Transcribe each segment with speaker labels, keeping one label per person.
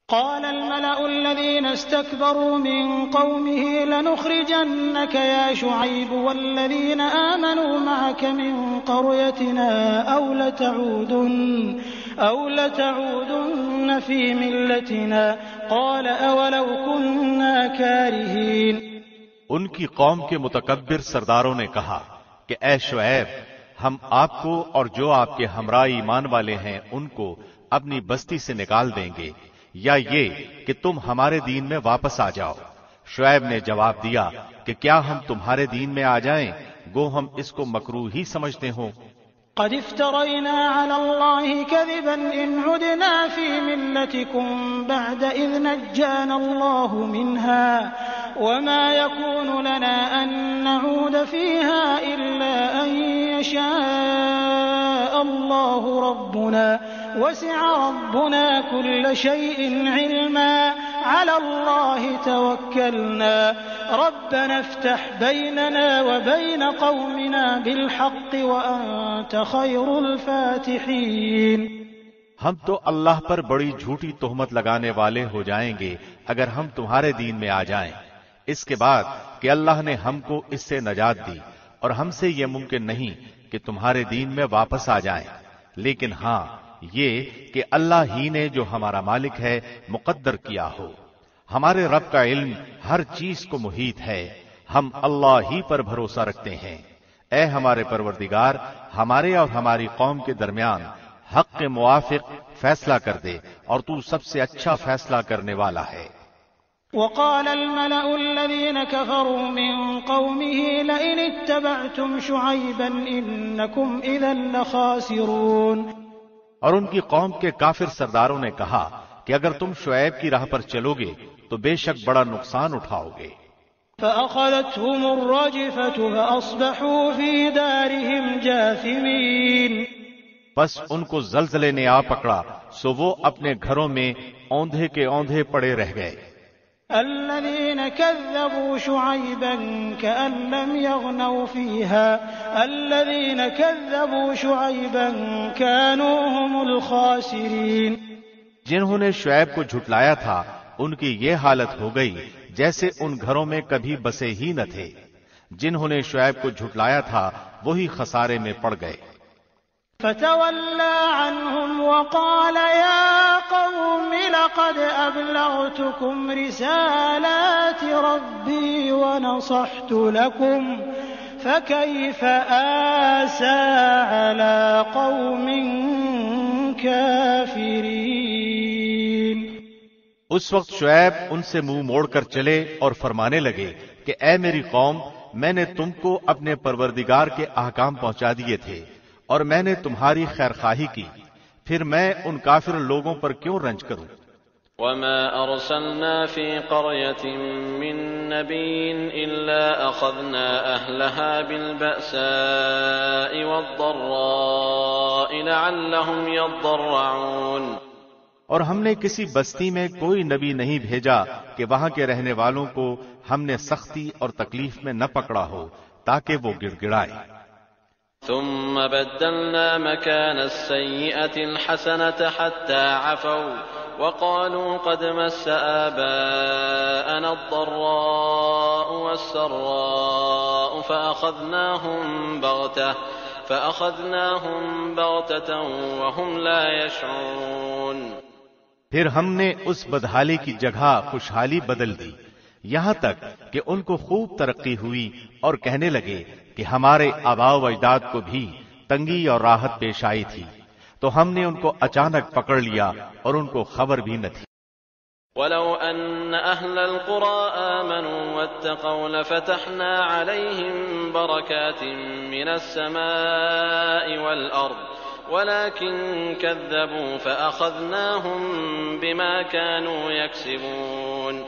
Speaker 1: قال الملأ الذين استكبروا من قومه لنخرجنك يا شعيب والذين آمنوا معك من قريتنا أو لتعودن في ملتنا قال أولو كنا كارهين۔
Speaker 2: ان کی قوم کے متکبر سرداروں نے کہا کہ اے شعیب، ہم آپ کو اور جو آپ کے ہمراہ ایمان والے ہیں ان کو اپنی بستی سے نکال دیں گے، یا یہ کہ تم ہمارے دین میں واپس آ جاؤ۔ شعیب نے جواب دیا کہ کیا ہم تمہارے دین میں آ جائیں گو ہم اس کو مکروہ ہی سمجھتے ہوں۔
Speaker 1: قد افترينا على الله كذبا إن عدنا في ملتكم بعد إذ نجانا الله منها وما يكون لنا أن نعود فيها إلا أن يشاء الله ربنا وسع ربنا كل شيء علما على الله توكلنا ربنا افتح بيننا وبين قومنا بالحق وأنت خير الفاتحين۔
Speaker 2: ہم تو اللہ پر بڑی جھوٹی تہمت لگانے والے ہو جائیں گے اگر ہم تمہارے دین میں آ جائیں، اس کے بعد کہ اللہ نے ہم کو اس سے نجات دی اور ہم سے یہ ممکن نہیں کہ تمہارے دین میں واپس آ جائیں، لیکن ہاں یہ کہ اللہ ہی نے جو ہمارا مالک ہے مقدر کیا ہو۔ ہمارے رب کا علم ہر چیز کو محیط ہے، ہم اللہ ہی پر بھروسہ رکھتے ہیں۔ اے ہمارے پروردگار، ہمارے اور ہماری قوم کے درمیان حق کے موافق فیصلہ کر دے اور تو سب سے اچھا فیصلہ کرنے والا ہے۔
Speaker 1: وقال الملأ الذين كفروا من قومه لئن اتبعتم شعيبا إنكم إذا لخاسرون۔
Speaker 2: اور ان کی قوم کے کافر سرداروں نے کہا کہ اگر تم شعیب کی راہ پر چلو گے تو بے شک بڑا نقصان اٹھاؤ گے۔
Speaker 1: فأخذتهم الرجفة فأصبحوا في دارهم جاثمين۔
Speaker 2: بس ان کو زلزلے نے آ پکڑا سو وہ اپنے گھروں میں اوندھے کے اوندھے پڑے رہ گئے۔
Speaker 1: الذين كذبوا شعيبا كأن لم يغنوا فيها الذين كذبوا شعيبا كانوا هم الخاسرين۔
Speaker 2: جنہوں نے شعیب کو جھٹلایا تھا ان کی یہ حالت ہو گئی جیسے ان گھروں میں کبھی بسے ہی نہ تھے۔ جنہوں نے شعیب کو جھٹلایا تھا وہی خسارے میں پڑ گئے۔
Speaker 1: فتولى عنهم وقال يا قوم لقد أبلغتكم رسالات ربي ونصحت لكم فكيف آسى على قوم كافرين۔
Speaker 2: اس وقت شعیب ان سے منہ موڑ کر چلے اور فرمانے لگے کہ اے میری قوم، میں نے تم کو اپنے پروردگار کے احکام پہنچا دیے تھے اور میں نے تمہاری خیرخواہی کی، پھر میں ان کافر لوگوں پر کیوں رنج کروں۔
Speaker 3: وما أرسلنا في قرية من نبي إلا أخذنا أهلها بالبأساء والضراء لعلهم يضرعون۔
Speaker 2: اور ہم نے کسی بستی میں کوئی نبی نہیں بھیجا کہ وہاں کے رہنے والوں کو ہم نے سختی اور تکلیف میں نہ پکڑا ہو تاکہ وہ گڑ گڑائے۔
Speaker 3: ثم بدلنا مكان السيئة الحسنة حتى عفوا وقالوا قد مس آباءنا الضراء والسراء فأخذناهم بغتة وهم لا يشعرون۔
Speaker 2: پھر ہم نے اس بدحالی کی جگہ خوشحالی بدل دی یہاں تک کہ ان کو خوب ترقی ہوئی اور کہنے لگے کہ ہمارے آباء و اجداد کو بھی تنگی اور راحت پیش آئی تھی، تو ہم نے ان کو اچانک پکڑ لیا اور ان کو خبر بھی نہ تھی۔
Speaker 3: وَلَوْ أَنَّ أَهْلَ الْقُرَىٰ آمَنُوا وَاتَّقَوْا لَفَتَحْنَا عَلَيْهِمْ بَرَكَاتٍ مِّنَ السَّمَاءِ وَالْأَرْضِ وَلَكِن كَذَّبُوا فَأَخَذْنَاهُمْ بِمَا كَانُوا يَكْسِبُونَ۔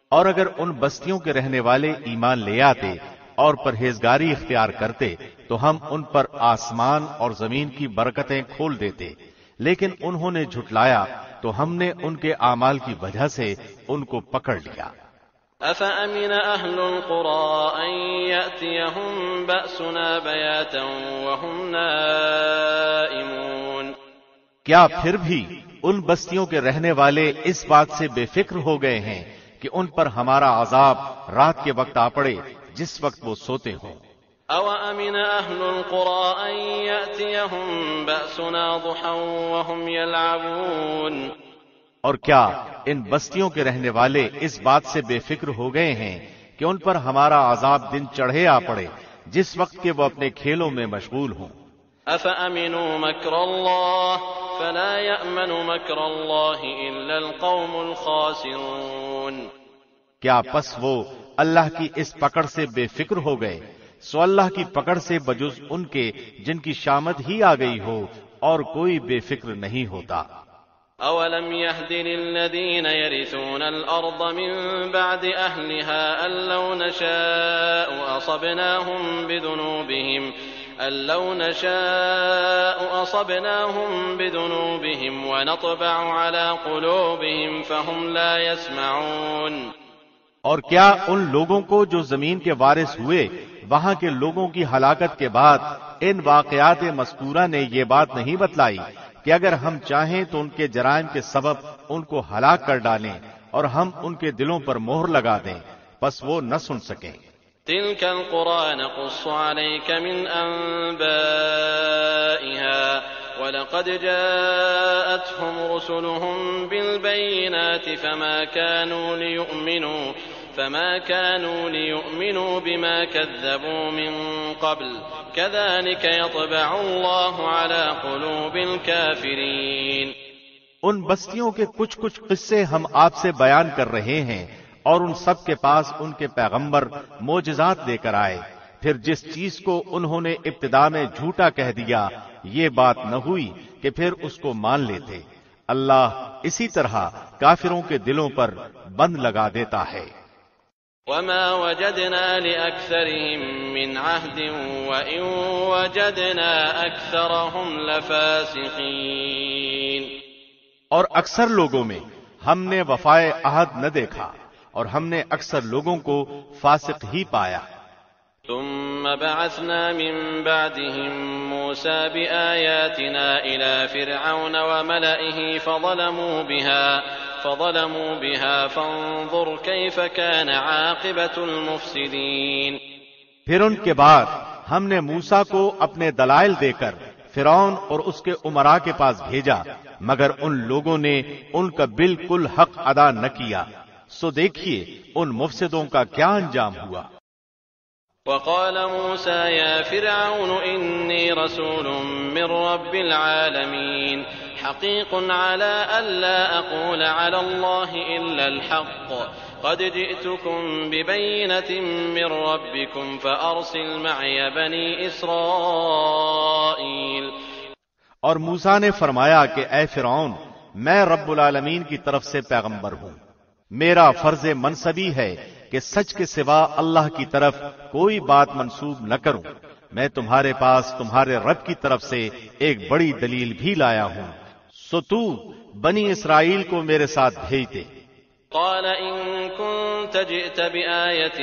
Speaker 2: اور اگر ان بستیوں کے رہنے والے ایمان لے آتے اور پرہیزگاری اختیار کرتے تو ہم ان پر آسمان اور زمین کی برکتیں کھول دیتے، لیکن انہوں نے جھٹلایا تو ہم نے ان کے اعمال کی وجہ سے ان کو پکڑ لیا۔
Speaker 3: أَفَأَمِنَ أَهْلُ الْقُرَىٰ أَن يَأْتِيَهُم بَأْسُنَا بَيَاتًا وَهُمْ نَائِمُونَ۔
Speaker 2: کیا پھر بھی ان بستیوں کے رہنے والے اس بات سے بے فکر ہو گئے ہیں کہ ان پر ہمارا عذاب رات کے وقت آ پڑے جس وقت وہ سوتے ہوں۔
Speaker 3: أَوَأَمِنَ أَهْلُ الْقُرَىٰ أَن يَأْتِيَهُم بَأْسُنَا ضُحًى وَهُمْ يَلْعَبُونَ،
Speaker 2: اور کیا ان بستیوں کے رہنے والے اس بات سے بے فکر ہو گئے ہیں کہ ان پر ہمارا عذاب دن چڑھے آ پڑے جس وقت کہ وہ اپنے کھیلوں میں مشغول ہوں۔
Speaker 3: أَفَأَمِنُوا مَكْرَ اللَّهِ فَلَا يَأْمَنُ مَكْرَ اللَّهِ إِلَّا الْقَوْمُ الْخَاسِرُونَ،
Speaker 2: کیا پس وہ اللہ کی اس پکڑ سے بے فکر ہو گئے؟ سو اللہ کی پکڑ سے بجز ان کے جن کی شامت ہی آ گئی ہو اور کوئی بے فکر نہیں ہوتا۔
Speaker 3: أَوَلَمْ يَهْدِ لِلَّذِينَ يَرِثُونَ الْأَرْضَ مِن بَعْدِ أَهْلِهَا أَن لَّوْ نَشَاءُ أَصَبْنَاهُم بِذُنُوبِهِمْ وَنَطْبَعُ عَلَىٰ قُلُوبِهِمْ فَهُمْ لَا يَسْمَعُونَ،
Speaker 2: اور کیا ان لوگوں کو جو زمین کے وارث ہوئے وہاں کے لوگوں کی ہلاکت کے بعد ان واقعات مذکورہ نے یہ بات نہیں بتلائی کہ اگر ہم چاہیں تو ان کے جرائم کے سبب ان کو ہلاک کر ڈالیں اور ہم ان کے دلوں پر مہر لگا دیں پس وہ نہ سن سکیں۔
Speaker 3: تِلْكَ الْقُرَىٰ نَقُصُّ عَلَيْكَ مِنْ أَنبَائِهَا وَلَقَدْ جَاءَتْهُمْ رُسُلُهُم بِالْبَيِّنَاتِ فما كانوا ليؤمنوا بما كذبوا من قبل كذلك يطبع الله على قلوب الكافرين۔
Speaker 2: ان بستیوں کے کچھ قصے ہم آپ سے بیان کر رہے ہیں اور ان سب کے پاس ان کے پیغمبر معجزات لے کر آئے، پھر جس چیز کو انہوں نے ابتدا میں جھوٹا کہہ دیا یہ بات نہ ہوئی کہ پھر اس کو مان لیتے۔ اللہ اسی طرح کافروں کے دلوں پر بند لگا دیتا ہے۔
Speaker 3: وَمَا وَجَدْنَا لِأَكْثَرِهِم مِّنْ عَهْدٍ وَإِن وَجَدْنَا أَكْثَرَهُمْ لَفَاسِقِينَ،
Speaker 2: اور اکثر لوگوں میں ہم نے وفائے عہد نہ دیکھا اور ہم نے اکثر لوگوں کو فاسق ہی پایا۔
Speaker 3: ثم بعثنا من بعدهم موسى بآياتنا إلى فرعون وملئه فظلموا بها فانظر كيف كان عاقبة المفسدين۔
Speaker 2: پھر ان کے بعد ہم نے موسیٰ کو اپنے دلائل دے کر فرعون اور اس کے امراء کے پاس بھیجا مگر ان لوگوں نے ان کا بالکل حق ادا نہ کیا، سو دیکھیے ان مفسدوں کا کیا انجام ہوا۔
Speaker 3: وقال موسى يا فرعون إني رسول من رب العالمين حقيق على ألا أقول على الله إلا الحق قد جئتكم ببينة من ربكم فأرسل معي بني إسرائيل۔
Speaker 2: اور موسیٰ نے فرمایا کہ اے فرعون میں رب العالمین کی طرف سے پیغمبر ہوں، میرا فرض منصبی ہے کہ سچ کے سوا اللہ کی طرف کوئی بات منسوب نہ کروں، میں تمہارے پاس تمہارے رب کی طرف سے ایک بڑی دلیل بھی لایا ہوں، سو تو بنی اسرائیل کو میرے ساتھ بھیج دے۔
Speaker 3: قال إن كنت جئت بآية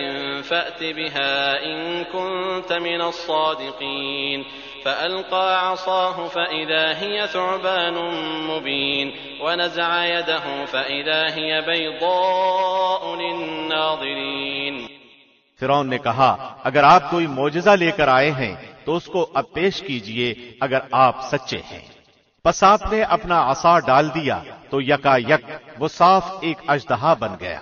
Speaker 3: فأت بها إن كنت من الصادقين فألقى عصاه فإذا هي ثعبان مبين ونزع يده فإذا هي بيضاء للناظرين۔
Speaker 2: فرعون نے کہا اگر آپ کوئی معجزہ لے کر آئے ہیں تو اس کو اب پیش کیجئے اگر آپ سچے ہیں۔ پس آپ نے اپنا عصا ڈال دیا تو یکا یک وہ صاف ایک اژدہا بن گیا،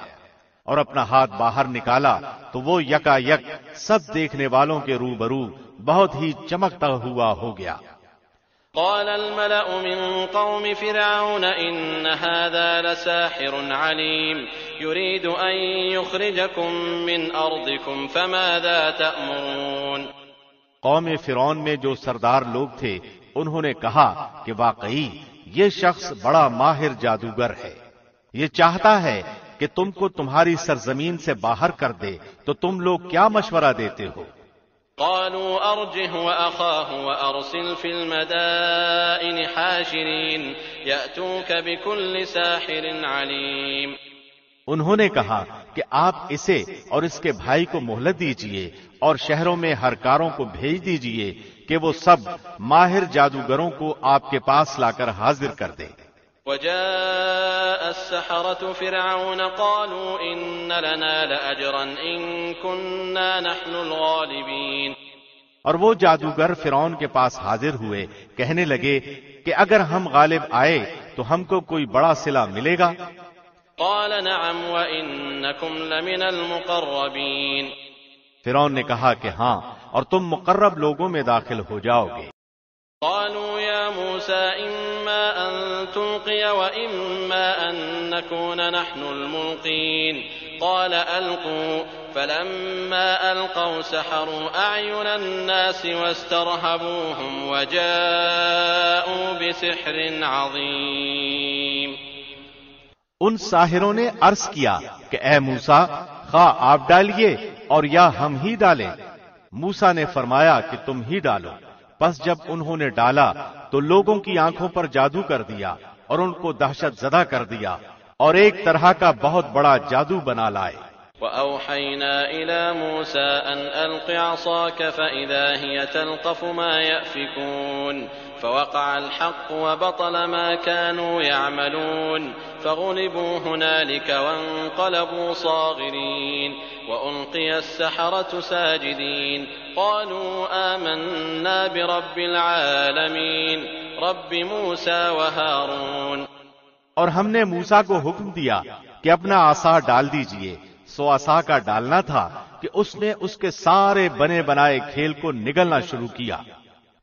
Speaker 2: اور اپنا ہاتھ باہر نکالا تو وہ یکا یک سب دیکھنے والوں کے روبرو بہت ہی چمکتا ہوا ہو گیا۔
Speaker 3: قال الملأ من قوم فرعون إن هذا لساحر عليم يريد أن يخرجكم من أرضكم فماذا تأمرون۔
Speaker 2: قوم فرعون میں جو سردار لوگ تھے انہوں نے کہا کہ واقعی یہ شخص بڑا ماہر جادوگر ہے، یہ چاہتا ہے کہ تم کو تمہاری سرزمین سے باہر کر دے، تو تم لوگ کیا مشورہ دیتے ہو؟
Speaker 3: قالوا أرجه وأخاه وأرسل في المدائن حاشرين يأتوك بكل ساحر عليم۔
Speaker 2: انہوں نے کہا کہ آپ اسے اور اس کے بھائی کو مہلت دیجئے اور شہروں میں ہر کاروں کو بھیج دیجئے کہ وہ سب ماہر جادوگروں کو آپ کے پاس لا کر حاضر کر دیں۔
Speaker 3: وجاء السحرة فرعون قالوا إن لنا لأجرا إن كنا نحن الغالبين.
Speaker 2: اور وہ جادوگر فرعون کے پاس حاضر ہوئے، کہنے لگے کہ اگر ہم غالب آئے تو ہم کو کوئی بڑا صلہ ملے گا.
Speaker 3: قال نعم وإنكم لمن المقربين.
Speaker 2: فرعون نے کہا کہ ہاں، اور تم مقرب لوگوں میں داخل ہو جاؤ گے.
Speaker 3: قالوا يا موسى إما أن تلقي وإما أن نكون نحن الملقين. قال ألقوا. فلما ألقوا سحروا أعين الناس واسترهبوهم وجاءوا بسحر عظيم.
Speaker 2: ان ساحروں نے عرض کیا کہ اے موسیٰ، خواہ آپ ڈالیے اور یا ہم ہی ڈالیں. موسیٰ نے فرمایا کہ تم ہی ڈالو. پس جب انہوں نے ڈالا تو لوگوں کی آنکھوں پر جادو کر دیا اور ان کو دہشت زدہ کر دیا اور ایک طرح کا بہت بڑا جادو بنا لائے.
Speaker 3: وَأَوْحَيْنَا إِلَى مُوسَىٰ أَنْ أَلْقِ عَصَاكَ فَإِذَا هِيَ تَلْقَفُ مَا يَأْفِكُونَ. فوقع الحق وبطل ما كانوا يعملون. فغلبوا هنالك وانقلبوا صاغرين. وألقي السحرة ساجدين. قالوا آمنا برب العالمين رب موسى وهارون.
Speaker 2: اور ہم نے موسیٰ کو حکم دیا کہ اپنا عصا ڈال دیجئے. سو عصا کا ڈالنا تھا کہ اس نے اس کے سارے بنے بنائے کھیل کو نگلنا شروع کیا.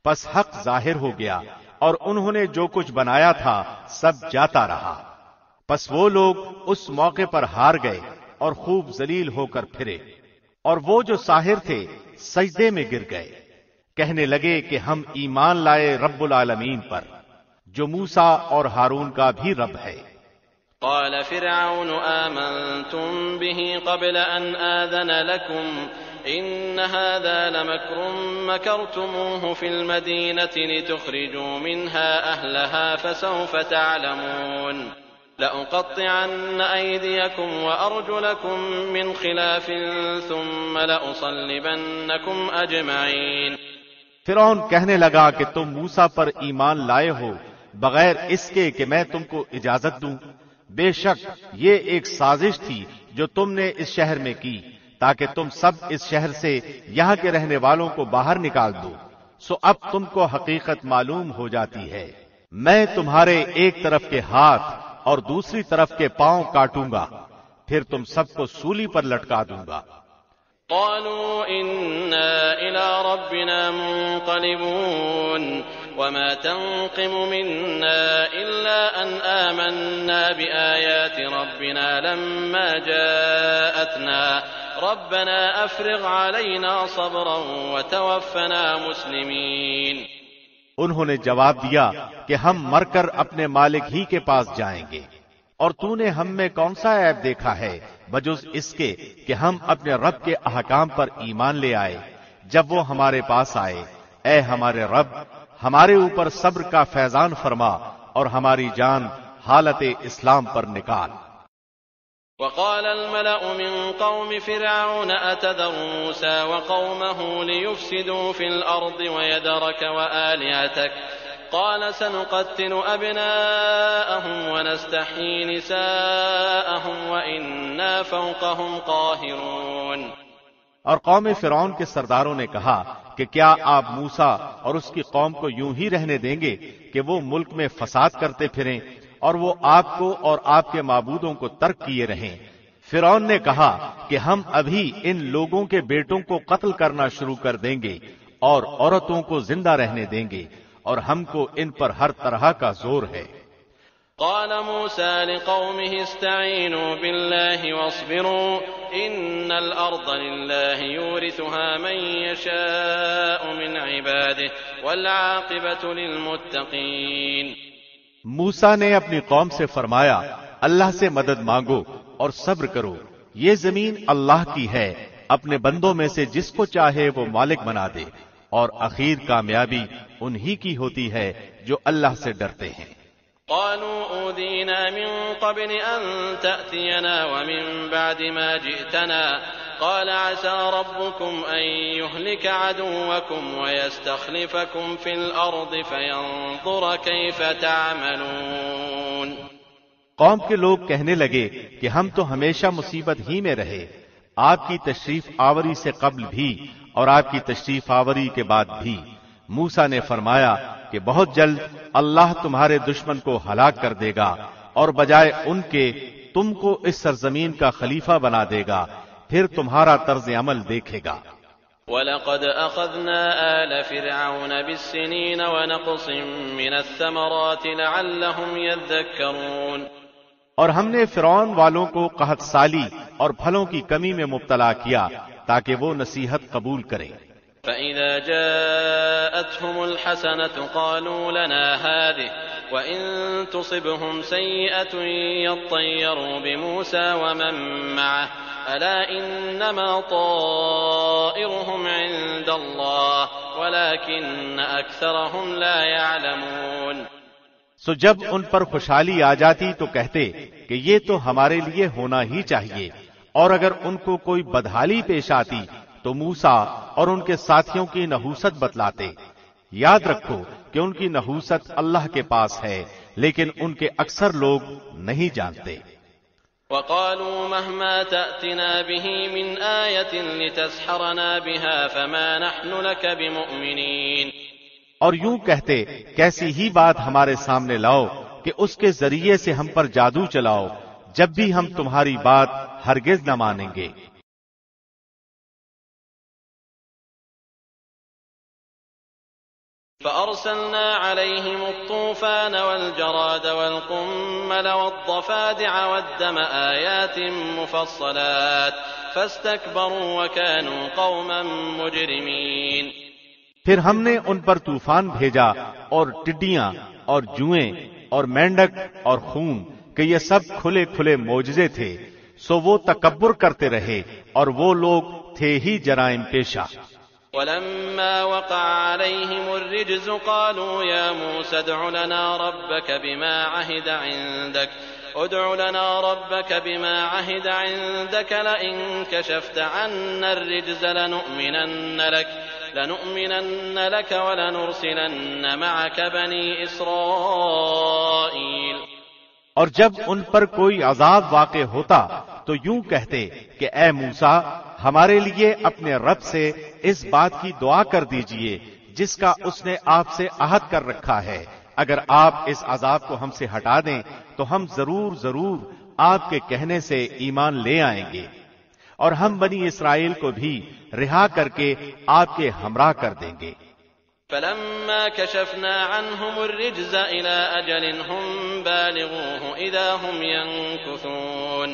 Speaker 2: پس حق ظاہر ہو گیا اور انہوں نے جو کچھ بنایا تھا سب جاتا رہا. پس وہ لوگ اس موقع پر ہار گئے اور خوب ذلیل ہو کر پھرے، اور وہ جو ساحر تھے سجدے میں گر گئے، کہنے لگے کہ ہم ایمان لائے رب العالمین پر، جو موسیٰ اور ہارون کا بھی رب ہے.
Speaker 3: قال فرعون آمنتم به قبل أن آذن لكم إن هذا لمكر مكرتموه في المدينة لتخرجوا منها أهلها فسوف تعلمون. لأقطعن أيديكم وأرجلكم من خلاف ثم لأصلبنكم أجمعين.
Speaker 2: فرعون کہنے لگا کہ تم موسیٰ پر ایمان لائے ہو بغیر اس کے کہ میں تم کو اجازت دوں. بے شک یہ ایک سازش تھی جو تم نے اس شہر میں کی تاکہ تم سب اس شہر سے یہاں کے رہنے والوں کو باہر نکال دو. سو اب تم کو حقیقت معلوم ہو جاتی ہے. میں تمہارے ایک طرف کے ہاتھ اور دوسری طرف کے پاؤں کاٹوں گا، پھر تم سب کو سولی پر لٹکا دوں گا.
Speaker 3: قالوا إنا إلى ربنا منقلبون. وما تنقم منا إلا أن آمنا بآيات ربنا لما جاءتنا ربنا أفرغ علينا صبرا وتوفنا مسلمين.
Speaker 2: انہوں نے جواب دیا کہ ہم مر کر اپنے مالک ہی کے پاس جائیں گے، اور تو نے ہم میں کون سا عیب دیکھا ہے بجز اس کے کہ ہم اپنے رب کے احکام پر ایمان لے آئے جب وہ ہمارے پاس آئے. اے ہمارے رب، ہمارے اوپر صبر کا فیضان فرما اور ہماری جان حالت اسلام پر نکال.
Speaker 3: وقال الملأ من قوم فرعون أتذر موسى وقومه ليفسدوا في الأرض ويذرك وآلهتك قال سنقتل أبناءهم ونستحيي نساءهم وإنا فوقهم قاهرون.
Speaker 2: اور قوم فرعون کے سرداروں نے کہا کہ کیا آپ موسیٰ اور اس کی قوم کو یوں ہی رہنے دیں گے کہ وہ ملک میں فساد کرتے پھریں اور وہ آپ کو اور آپ کے معبودوں کو ترک کیے رہیں؟ فرعون نے کہا کہ ہم ابھی ان لوگوں کے بیٹوں کو قتل کرنا شروع کر دیں گے اور عورتوں کو زندہ رہنے دیں گے، اور ہم کو ان پر ہر طرح کا زور ہے.
Speaker 3: قال موسى لقومه استعينوا بالله واصبروا إن الأرض لله يورثها من يشاء من عباده والعاقبة للمتقين.
Speaker 2: موسیٰ نے اپنی قوم سے فرمایا اللہ سے مدد مانگو اور صبر کرو، یہ زمین اللہ کی ہے، اپنے بندوں میں سے جس کو چاہے وہ مالک بنا دے، اور اخیر کامیابی انہی کی ہوتی ہے جو اللہ سے ڈرتے ہیں.
Speaker 3: قالوا أوذينا من قبل أن تأتينا ومن بعد ما جئتنا قال عسى ربكم أن يهلك عدوكم ويستخلفكم في الأرض فينظر كيف تعملون.
Speaker 2: قوم کے لوگ کہنے لگے کہ ہم تو ہمیشہ مصیبت ہی میں رہے، آپ کی تشریف آوری سے قبل بھی اور آپ کی تشریف آوری کے بعد بھی۔ موسیٰ نے فرمایا کہ بہت جلد اللہ تمہارے دشمن کو ہلاک کر دے گا اور بجائے ان کے تم کو اس سرزمین کا خلیفہ بنا دے گا، پھر تمہارا طرز عمل دیکھے گا۔
Speaker 3: وَلَقَدْ أَخَذْنَا آلَ فِرْعَوْنَ بِالسِّنِينَ وَنَقْصٍ مِّنَ الثَّمَرَاتِ لَعَلَّهُمْ يَذَّكَّرُونَ،
Speaker 2: اور ہم نے فرعون والوں کو قحط سالی اور پھلوں کی کمی میں مبتلا کیا تاکہ وہ نصیحت قبول کریں۔
Speaker 3: فَإِذَا جَاءَتْهُمُ الْحَسَنَةُ قَالُوا لَنَا هَٰذِهِ وَإِن تُصِبْهُمْ سَيِّئَةٌ يَطَّيَّرُوا بِمُوسَىٰ وَمَن مَّعَهُ أَلَا إِنَّمَا طَائِرُهُمْ عِندَ اللَّهِ وَلَٰكِنَّ أَكْثَرَهُمْ لَا يَعْلَمُونَ۔
Speaker 2: سو جب ان پر خوشحالی آ جاتی تو کہتے کہ یہ تو ہمارے لیے ہونا ہی چاہیے، اور اگر ان کو کوئی بدحالی پیش آتی تو موسیٰ اور ان کے ساتھیوں کی نحوست بتلاتے۔ یاد رکھو کہ ان کی نحوست اللہ کے پاس ہے، لیکن ان کے اکثر لوگ نہیں جانتے۔
Speaker 3: وَقَالُوا مَهْمَا تَأْتِنَا بِهِ مِنْ آيَةٍ لِتَسْحَرَنَا بِهَا فَمَا نَحْنُ لَكَ بِمُؤْمِنِينَ،
Speaker 2: اور یوں کہتے کیسی ہی بات ہمارے سامنے لاؤ کہ اس کے ذریعے سے ہم پر جادو چلاؤ، جب بھی ہم تمہاری بات ہرگز نہ مانیں گے۔
Speaker 3: فَأَرْسَلْنَا عَلَيْهِمُ الطُّوفَانَ وَالْجَرَادَ وَالْقُمَّلَ وَالضَّفَادِعَ وَالدَّمَ آيَاتٍ مُفَصَّلَاتٍ فَاسْتَكْبَرُوا وَكَانُوا قَوْمًا مُجْرِمِينَ۔
Speaker 2: پھر ہم نے ان پر طوفان بھیجا اور ٹڈیاں اور جوئیں اور مینڈک اور خون کہ یہ سب کھلے کھلے معجزے تھے، سو وہ تکبر کرتے رہے اور وہ لوگ تھے ہی جرائم پیشہ۔
Speaker 3: وَلَمَّا وَقَعَ عَلَيْهِمُ الرِّجْزُ قَالُوا يَا مُوسَى ادْعُ لَنَا رَبَّكَ بِمَا عَهِدَ عِندَكَ لَئِن كَشَفْتَ عَنَّا الرِّجْزَ لَنُؤْمِنَنَّ لَكَ وَلَنُرْسِلَنَّ مَعَكَ بَنِي إِسْرَائِيلَ۔
Speaker 2: اور جب ان پر کوئی عذاب واقع ہوتا تو یوں کہتے کہ اے موسیٰ، ہمارے لیے اپنے رب سے اس بات کی دعا کر دیجئے جس کا اس نے آپ سے عہد کر رکھا ہے، اگر آپ اس عذاب کو ہم سے ہٹا دیں تو ہم ضرور آپ کے کہنے سے ایمان لے آئیں گے، اور ہم بنی اسرائیل کو بھی رہا کر کے آپ کے ہمراہ کر دیں گے۔
Speaker 3: فَلَمَّا كَشَفْنَا عَنْهُمُ الرِّجْزَ إِلَىٰ أَجَلٍ هُمْ بَالِغُوهُ إِذَا هُمْ يَنكُثُونَ،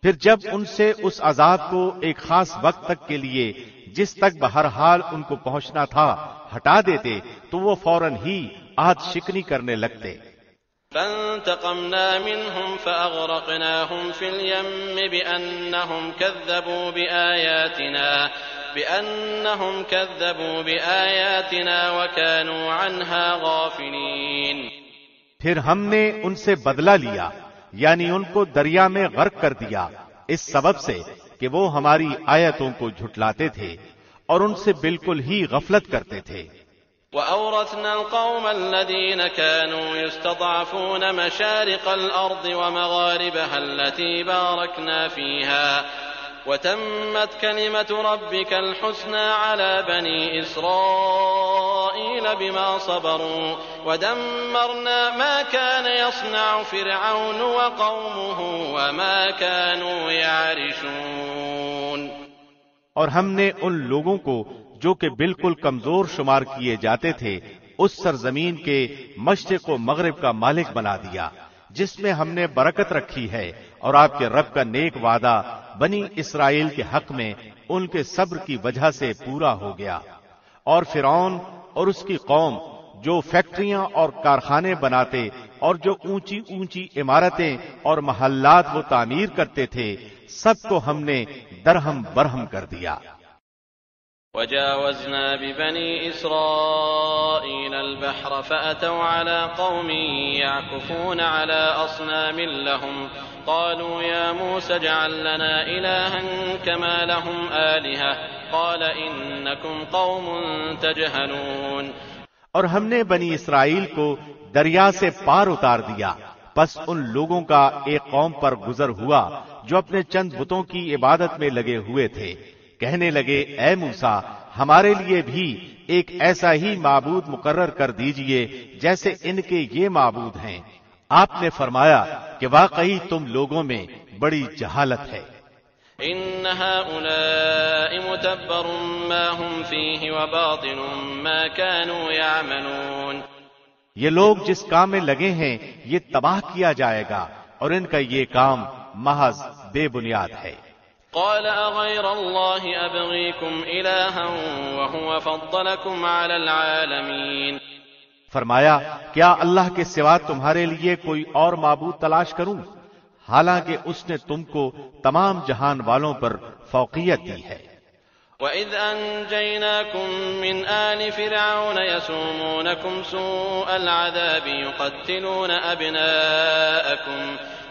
Speaker 2: پھر جب ان سے اس عذاب کو ایک خاص وقت تک کے لیے جس تک بہرحال ان کو پہنچنا تھا ہٹا دیتے تو وہ فوراً ہی عہد شکنی کرنے لگتے۔
Speaker 3: فَانْتَقَمْنَا مِنْهُمْ فَأَغْرَقْنَاهُمْ فِي الْيَمِّ بِأَنَّهُمْ كَذَّبُوا بِآيَاتِنَا وَكَانُوا عَنْهَا غَافِلِينَ۔
Speaker 2: پھر ہم نے ان سے بدلہ لیا، یعنی ان کو دریا میں غرق کر دیا، اس سبب سے کہ وہ ہماری آیتوں کو جھٹلاتے تھے اور ان سے بالکل ہی غفلت کرتے تھے۔
Speaker 3: وَأَوْرَثْنَا الْقَوْمَ الَّذِينَ كَانُوا يُسْتَضْعَفُونَ مَشَارِقَ الْأَرْضِ وَمَغَارِبَهَا الَّتِي بَارَكْنَا فِيهَا وَتَمَّتْ كَلِمَةُ رَبِّكَ الْحُسْنَى عَلَى بَنِي إِسْرَائِيلَ بِمَا صَبَرُوا وَدَمَّرْنَا مَا كَانَ يَصْنَعُ فِرْعَوْنُ وَقَوْمُهُ وَمَا كَانُوا يَعْرِشُونَ۔
Speaker 2: اور ہم نے ان لوگوں کو جو کہ بالکل کمزور شمار کیے جاتے تھے اس سرزمین کے مشرق و مغرب کا مالک بنا دیا جس میں ہم نے برکت رکھی ہے، اور آپ کے رب کا نیک وعدہ بنی اسرائیل کے حق میں ان کے صبر کی وجہ سے پورا ہو گیا۔ اور فرعون اور اس کی قوم جو فیکٹریاں اور کارخانے بناتے اور جو اونچی اونچی عمارتیں اور محلات وہ تعمیر کرتے تھے، سب کو ہم نے درہم برہم کر دیا۔
Speaker 3: وَجَاوَزْنَا بِبَنِي إِسْرَائِيلَ الْبَحْرَ فَأَتَوْا عَلَىٰ قَوْمٍ يَعْكُفُونَ عَلَىٰ أَصْنَامٍ لَّهُمْ قَالُوا يَا مُوسَى اجْعَل لَّنَا إِلَٰهًا كَمَا لَهُمْ آلِهَةٌ قَالَ إِنَّكُمْ قَوْمٌ تَجْهَلُونَ۔
Speaker 2: اور ہم نے بنی اسرائیل کو دریا سے پار اتار دیا، پس ان لوگوں کا ایک قوم پر گزر ہوا جو اپنے چند بتوں کی عبادت میں لگے ہوئے تھے. کہنے لگے اے موسیٰ ہمارے لیے بھی ایک ایسا ہی معبود مقرر کر دیجئے جیسے ان کے یہ معبود ہیں. آپ نے فرمایا کہ واقعی تم لوگوں میں بڑی جہالت ہے.
Speaker 3: ان هؤلاء متبر ما هم فيه وباطل ما كانوا يعملون.
Speaker 2: یہ لوگ جس کام میں لگے ہیں یہ تباہ کیا جائے گا اور ان کا یہ کام محض بے بنیاد ہے.
Speaker 3: قال اغير الله ابغيكم الها وهو فضلكم على العالمين.
Speaker 2: فرمایا کیا اللہ کے سوا تمہارے لیے کوئی اور معبود تلاش کروں حالانکہ اس نے تم کو تمام جہان والوں پر فوقیت دی ہے.
Speaker 3: وَإِذْ أَنْجَيْنَاكُمْ مِنْ آلِ فِرْعَوْنَ يَسُومُونَكُمْ سُوءَ الْعَذَابِ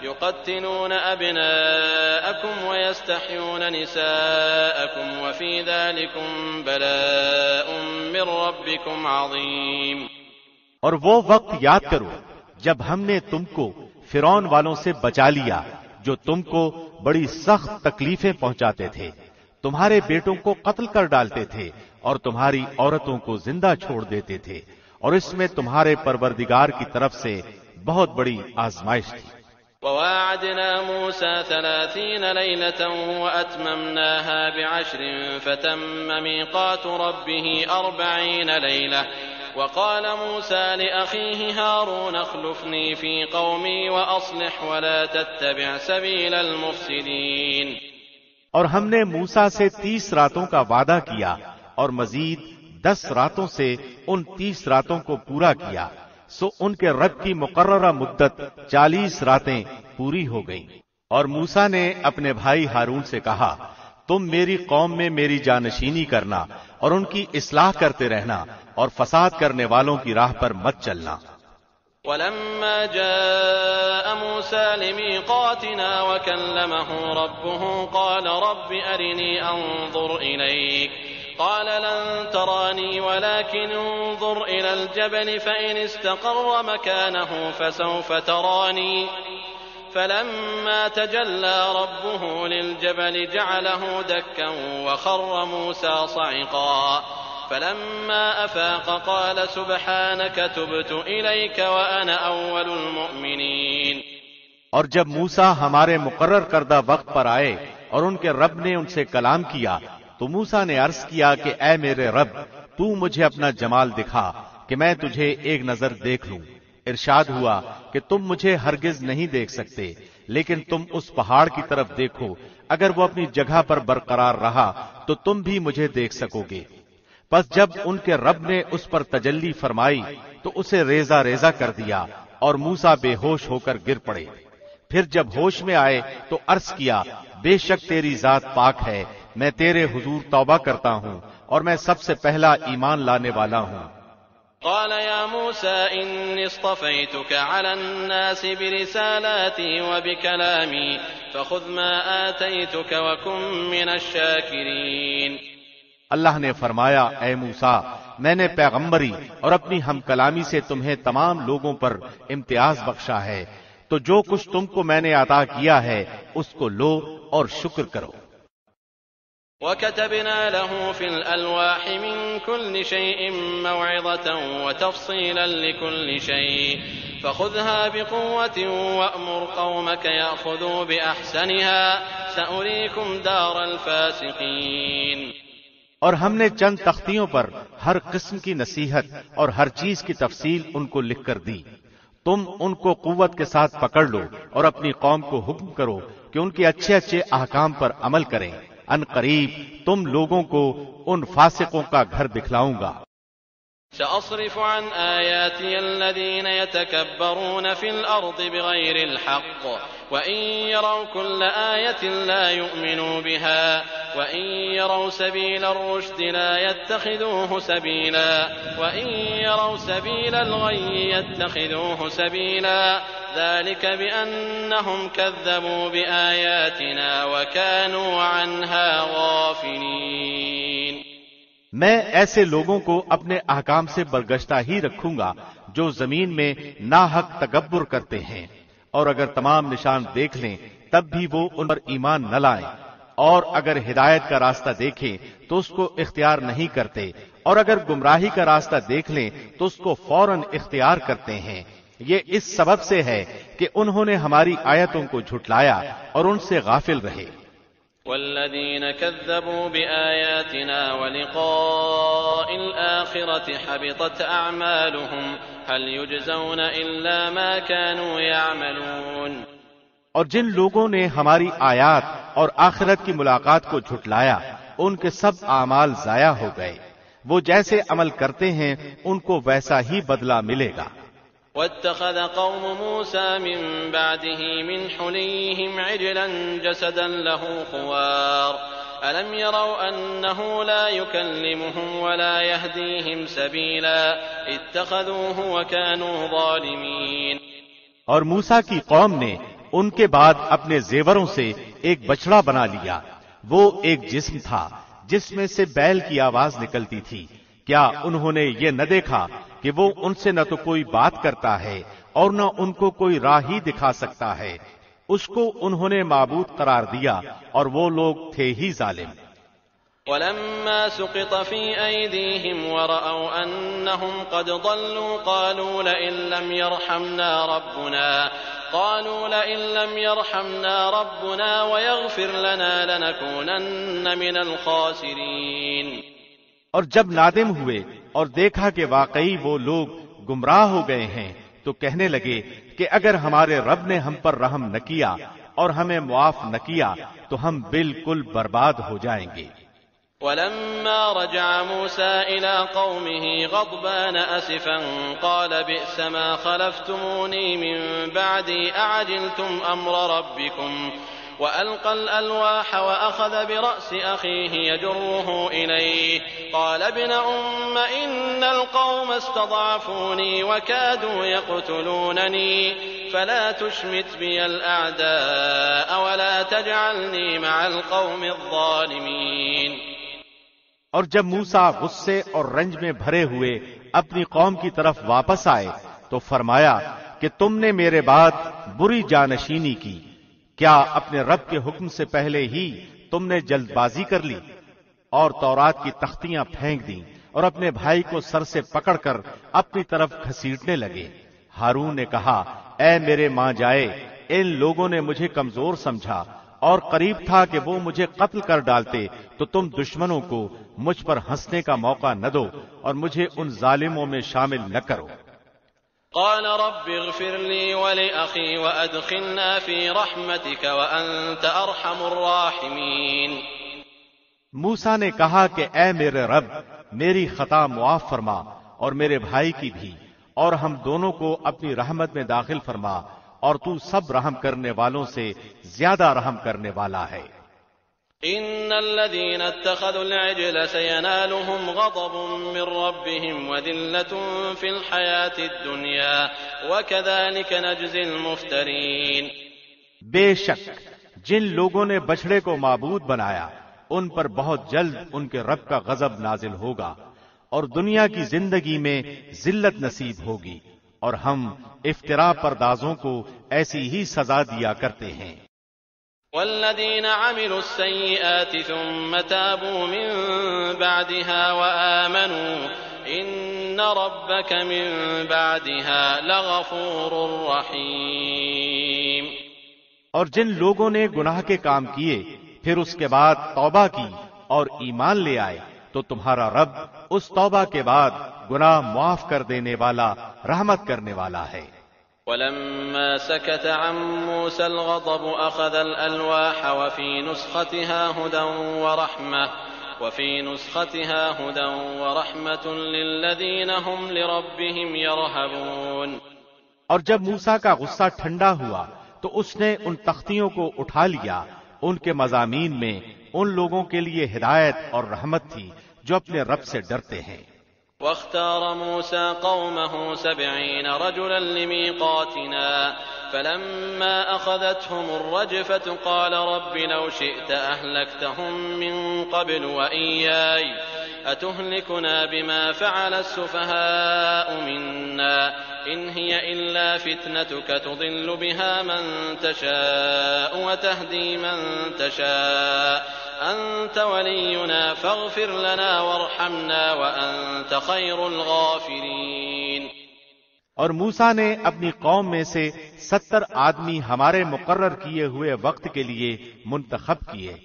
Speaker 3: يُقَتِّلُونَ أَبْنَاءَكُمْ وَيَسْتَحْيُونَ نِسَاءَكُمْ وَفِي ذَلِكُمْ بَلَاءٌ مِّن رَّبِّكُمْ عَظِيمٌ.
Speaker 2: اور وہ وقت یاد کرو جب ہم نے تم کو فرعون والوں سے بچا لیا جو تم کو بڑی سخت تکلیفیں پہنچاتے تھے. تمہارے بیٹوں کو قتل کر ڈالتے تھے اور تمہاری عورتوں کو زندہ چھوڑ دیتے تھے اور اس میں تمہارے پروردگار کی طرف سے بہت بڑی آزمائش تھی.
Speaker 3: وَوَاعَدْنَا مُوسَى 30 لَيْلَةً وَأَتْمَمْنَاهَا ب10 فَتَمَّ مِيقَاتُ رَبِّهِ 40 لَيْلَةً. وقال موسى لأخيه هارون اخلفني في قومي وأصلح ولا تتبع سبيل المفسدين.
Speaker 2: اور ہم نے موسیٰ سے 30 راتوں کا وعدہ کیا اور مزید 10 راتوں سے ان 30 راتوں کو پورا کیا. سو ان کے رب کی مقررہ مدت 40 راتیں پوری ہو گئیں. اور موسیٰ نے اپنے بھائی ہارون سے کہا تم میری قوم میں میری جانشینی کرنا اور ان کی اصلاح کرتے رہنا اور فساد کرنے والوں کی راہ پر مت چلنا.
Speaker 3: وَلَمَّا جَاءَ مُوسَى لِمِيقَاتِنَا وَكَلَّمَهُ رَبُّهُ قَالَ رَبِّ أَرِنِي أَنظُرْ إِلَيْكَ قَالَ لَن تَرَانِي وَلَكِنْ انظُرْ إِلَى الْجَبَلِ فَإِنِ اسْتَقَرَّ مَكَانَهُ فَسَوْفَ تَرَانِي فَلَمَّا تَجَلَّى رَبُّهُ لِلْجَبَلِ جَعَلَهُ دَكًّا وَخَرَّ مُوسَى صَعِقًا فَلَمَّا أَفَاقَ قَالَ سُبْحَانَكَ تُبْتُ إِلَيْكَ وَأَنَا أَوَّلُ الْمُؤْمِنِينَ.
Speaker 2: اور جب موسیٰ ہمارے مقرر کردہ وقت پر آئے اور ان کے رب نے ان سے کلام کیا تو موسیٰ نے عرض کیا کہ اے میرے رب تو مجھے اپنا جمال دکھا کہ میں تجھے ایک نظر دیکھ لوں. ارشاد ہوا کہ تم مجھے ہرگز نہیں دیکھ سکتے لیکن تم اس پہاڑ کی طرف دیکھو اگر وہ اپنی جگہ پر برقرار رہا تو تم بھی مجھے دیکھ سکو گے. پس جب ان کے رب نے اس پر تجلی فرمائی تو اسے ریزہ ریزہ کر دیا اور موسیٰ بے ہوش ہو کر گر پڑے. پھر جب ہوش میں آئے تو عرض کیا بے شک تیری ذات پاک ہے میں تیرے حضور توبہ کرتا ہوں اور میں سب سے پہلا ایمان لانے والا ہوں.
Speaker 3: قال يا موسى إني اصطفيتك على الناس برسالاتي وبكلامي فخذ ما آتيتك وكن من الشاكرين.
Speaker 2: اللہ نے فرمایا اے موسیٰ میں نے پیغمبری اور اپنی ہم کلامی سے تمہیں تمام لوگوں پر امتیاز بخشا ہے تو جو کچھ تم کو میں نے عطا کیا ہے اس کو لو اور شکر کرو.
Speaker 3: وَكَتَبْنَا لَهُ فِي الْأَلْوَاحِ مِنْ كُلِّ شَيْءٍ مَوْعِظَةً وَتَفْصِيلًا لِكُلِّ شَيْءٍ فَخُذْهَا بِقُوَّةٍ وَأْمُرْ قَوْمَكَ يَأْخُذُوا بِأَحْسَنِهَا سَأُرِيكُمْ دَارَ الْفَاسِقِينَ.
Speaker 2: اور ہم نے چند تختیوں پر ہر قسم کی نصیحت اور ہر چیز کی تفصیل ان کو لکھ کر دی. تم ان کو قوت کے ساتھ پکڑ لو اور اپنی قوم کو حکم کرو کہ ان کے اچھے اچھے احکام پر عمل کریں. ان قریب تم لوگوں کو ان فاسقوں کا گھر دکھلاؤں گا.
Speaker 3: سأصرف عن آياتي الذين يتكبرون في الأرض بغير الحق وإن يروا كل آية لا يؤمنوا بها وإن يروا سبيل الرشد لا يتخذوه سبيلا وإن يروا سبيل الغي يتخذوه سبيلا ذلك بأنهم كذبوا بآياتنا وكانوا عنها غافلين.
Speaker 2: میں ایسے لوگوں کو اپنے احکام سے برگشتہ ہی رکھوں گا جو زمین میں ناحق تکبر کرتے ہیں اور اگر تمام نشان دیکھ لیں تب بھی وہ ان پر ایمان نہ لائیں، اور اگر ہدایت کا راستہ دیکھیں تو اس کو اختیار نہیں کرتے، اور اگر گمراہی کا راستہ دیکھ لیں تو اس کو فوراً اختیار کرتے ہیں۔ یہ اس سبب سے ہے کہ انہوں نے ہماری آیتوں کو جھٹلایا اور ان سے غافل رہے۔
Speaker 3: والذين كذبوا بآياتنا ولقاء الآخرة حبطت أعمالهم هل يجزون إلا ما كانوا يعملون۔
Speaker 2: اور جن لوگوں نے ہماری آیات اور آخرت کی ملاقات کو جھٹلایا ان کے سب اعمال ضائع ہو گئے، وہ جیسے عمل کرتے ہیں ان کو ویسا ہی بدلہ ملے گا۔
Speaker 3: واتخذ قوم موسى من بعده من حليهم عجلا جسدا له خوار ألم يروا أنه لا يكلمهم ولا يهديهم سبيلا اتخذوه وكانوا ظالمين۔
Speaker 2: اور موسیٰ کی قوم نے ان کے بعد اپنے زیوروں سے ایک بچڑا بنا لیا، وہ ایک جسم تھا جس میں سے بیل کی آواز نکلتی تھی، کیا انہوں نے یہ نہ دیکھا کہ وہ ان سے نہ تو کوئی بات کرتا ہے اور نہ ان کو کوئی راہ ہی دکھا سکتا ہے، اس کو انہوں نے معبود قرار دیا اور وہ لوگ تھے ہی ظالم۔
Speaker 3: ولما سقط في أيديهم ورأوا أنهم قد ضلوا قالوا لئن لم يرحمنا ربنا ويغفر لنا لنكونن من الخاسرين۔
Speaker 2: اور جب نادم ہوئے اور دیکھا کہ واقعی وہ لوگ گمراہ ہو گئے ہیں تو کہنے لگے کہ اگر ہمارے رب نے ہم پر رحم نہ کیا اور ہمیں معاف نہ کیا تو ہم بالکل برباد ہو جائیں گے۔
Speaker 3: ولما رجع موسى إلى قومه غضبان أسفا قال بئس ما خلفتموني من بعدي أعجلتم أمر ربكم وألقى الألواح وأخذ برأس أخيه يجره إليه قال ابن أم إن القوم استضعفوني وكادوا يقتلونني فلا تشمت بي الأعداء ولا تجعلني مع القوم الظالمين۔
Speaker 2: اور جب موسیٰ غصے اور رنج میں بھرے ہوئے اپنی قوم کی طرف واپس آئے تو فرمایا کہ تم نے میرے بعد بری جانشینی کی، کیا اپنے رب کے حکم سے پہلے ہی تم نے جلد بازی کر لی اور تورات کی تختیاں پھینک دیں اور اپنے بھائی کو سر سے پکڑ کر اپنی طرف گھسیٹنے لگے۔ ہارون نے کہا اے میرے ماں جائے، ان لوگوں نے مجھے کمزور سمجھا اور قریب تھا کہ وہ مجھے قتل کر ڈالتے، تو تم دشمنوں کو مجھ پر ہنسنے کا موقع نہ دو اور مجھے ان ظالموں میں شامل نہ کرو۔
Speaker 3: قال رب اغفر لي ولأخي وأدخلنا في رحمتك وأنت أرحم الراحمين۔
Speaker 2: موسیٰ نے کہا کہ اے میرے رب میری خطا معاف فرما اور میرے بھائی کی بھی، اور ہم دونوں کو اپنی رحمت میں داخل فرما، اور تو سب رحم کرنے والوں سے زیادہ رحم کرنے والا ہے۔
Speaker 3: إن الذين اتخذوا العجل سينالهم غضب من ربهم وذلة في الحياة الدنيا وكذلك نجزي المفترين۔
Speaker 2: بے شک جن لوگوں نے بچڑے کو معبود بنایا ان پر بہت جلد ان کے رب کا غضب نازل ہوگا اور دنیا کی زندگی میں ذلت نصیب ہوگی، اور ہم افتراء پردازوں کو ایسی ہی سزا دیا کرتے ہیں۔
Speaker 3: والذين عملوا السيئات ثم تابوا من بعدها وآمنوا إن ربك من بعدها لغفور رحيم۔
Speaker 2: اور جن لوگوں نے گناہ کے کام کیے پھر اس کے بعد توبہ کی اور ایمان لے آئے تو تمہارا رب اس توبہ کے بعد گناہ معاف کر دینے والا، رحمت کرنے والا ہے۔
Speaker 3: ولما سكت عن موسى الغضب أخذ الألواح وفي نسختها هدى ورحمة للذين هم لربهم يرهبون۔
Speaker 2: اور جب موسیٰ کا غصہ ٹھنڈا ہوا تو اس نے ان تختیوں کو اٹھا لیا، ان کے مضامین میں ان لوگوں کے لیے ہدایت اور رحمت تھی جو اپنے رب سے ڈرتے ہیں۔
Speaker 3: واختار موسى قومه 70 رجلا لميقاتنا فلما أخذتهم الرجفة قال رب لو شئت أهلكتهم من قبل وإياي أتهلكنا بما فعل السفهاء منا إن هي إلا فتنتك تضل بها من تشاء وتهدي من تشاء أنت ولينا فاغفر لنا وارحمنا وأنت خير الغافرين۔
Speaker 2: اور موسیٰ نے اپنی قوم میں سے 70 آدمی ہمارے مقرر کیے ہوئے وقت کے لیے منتخب کیے،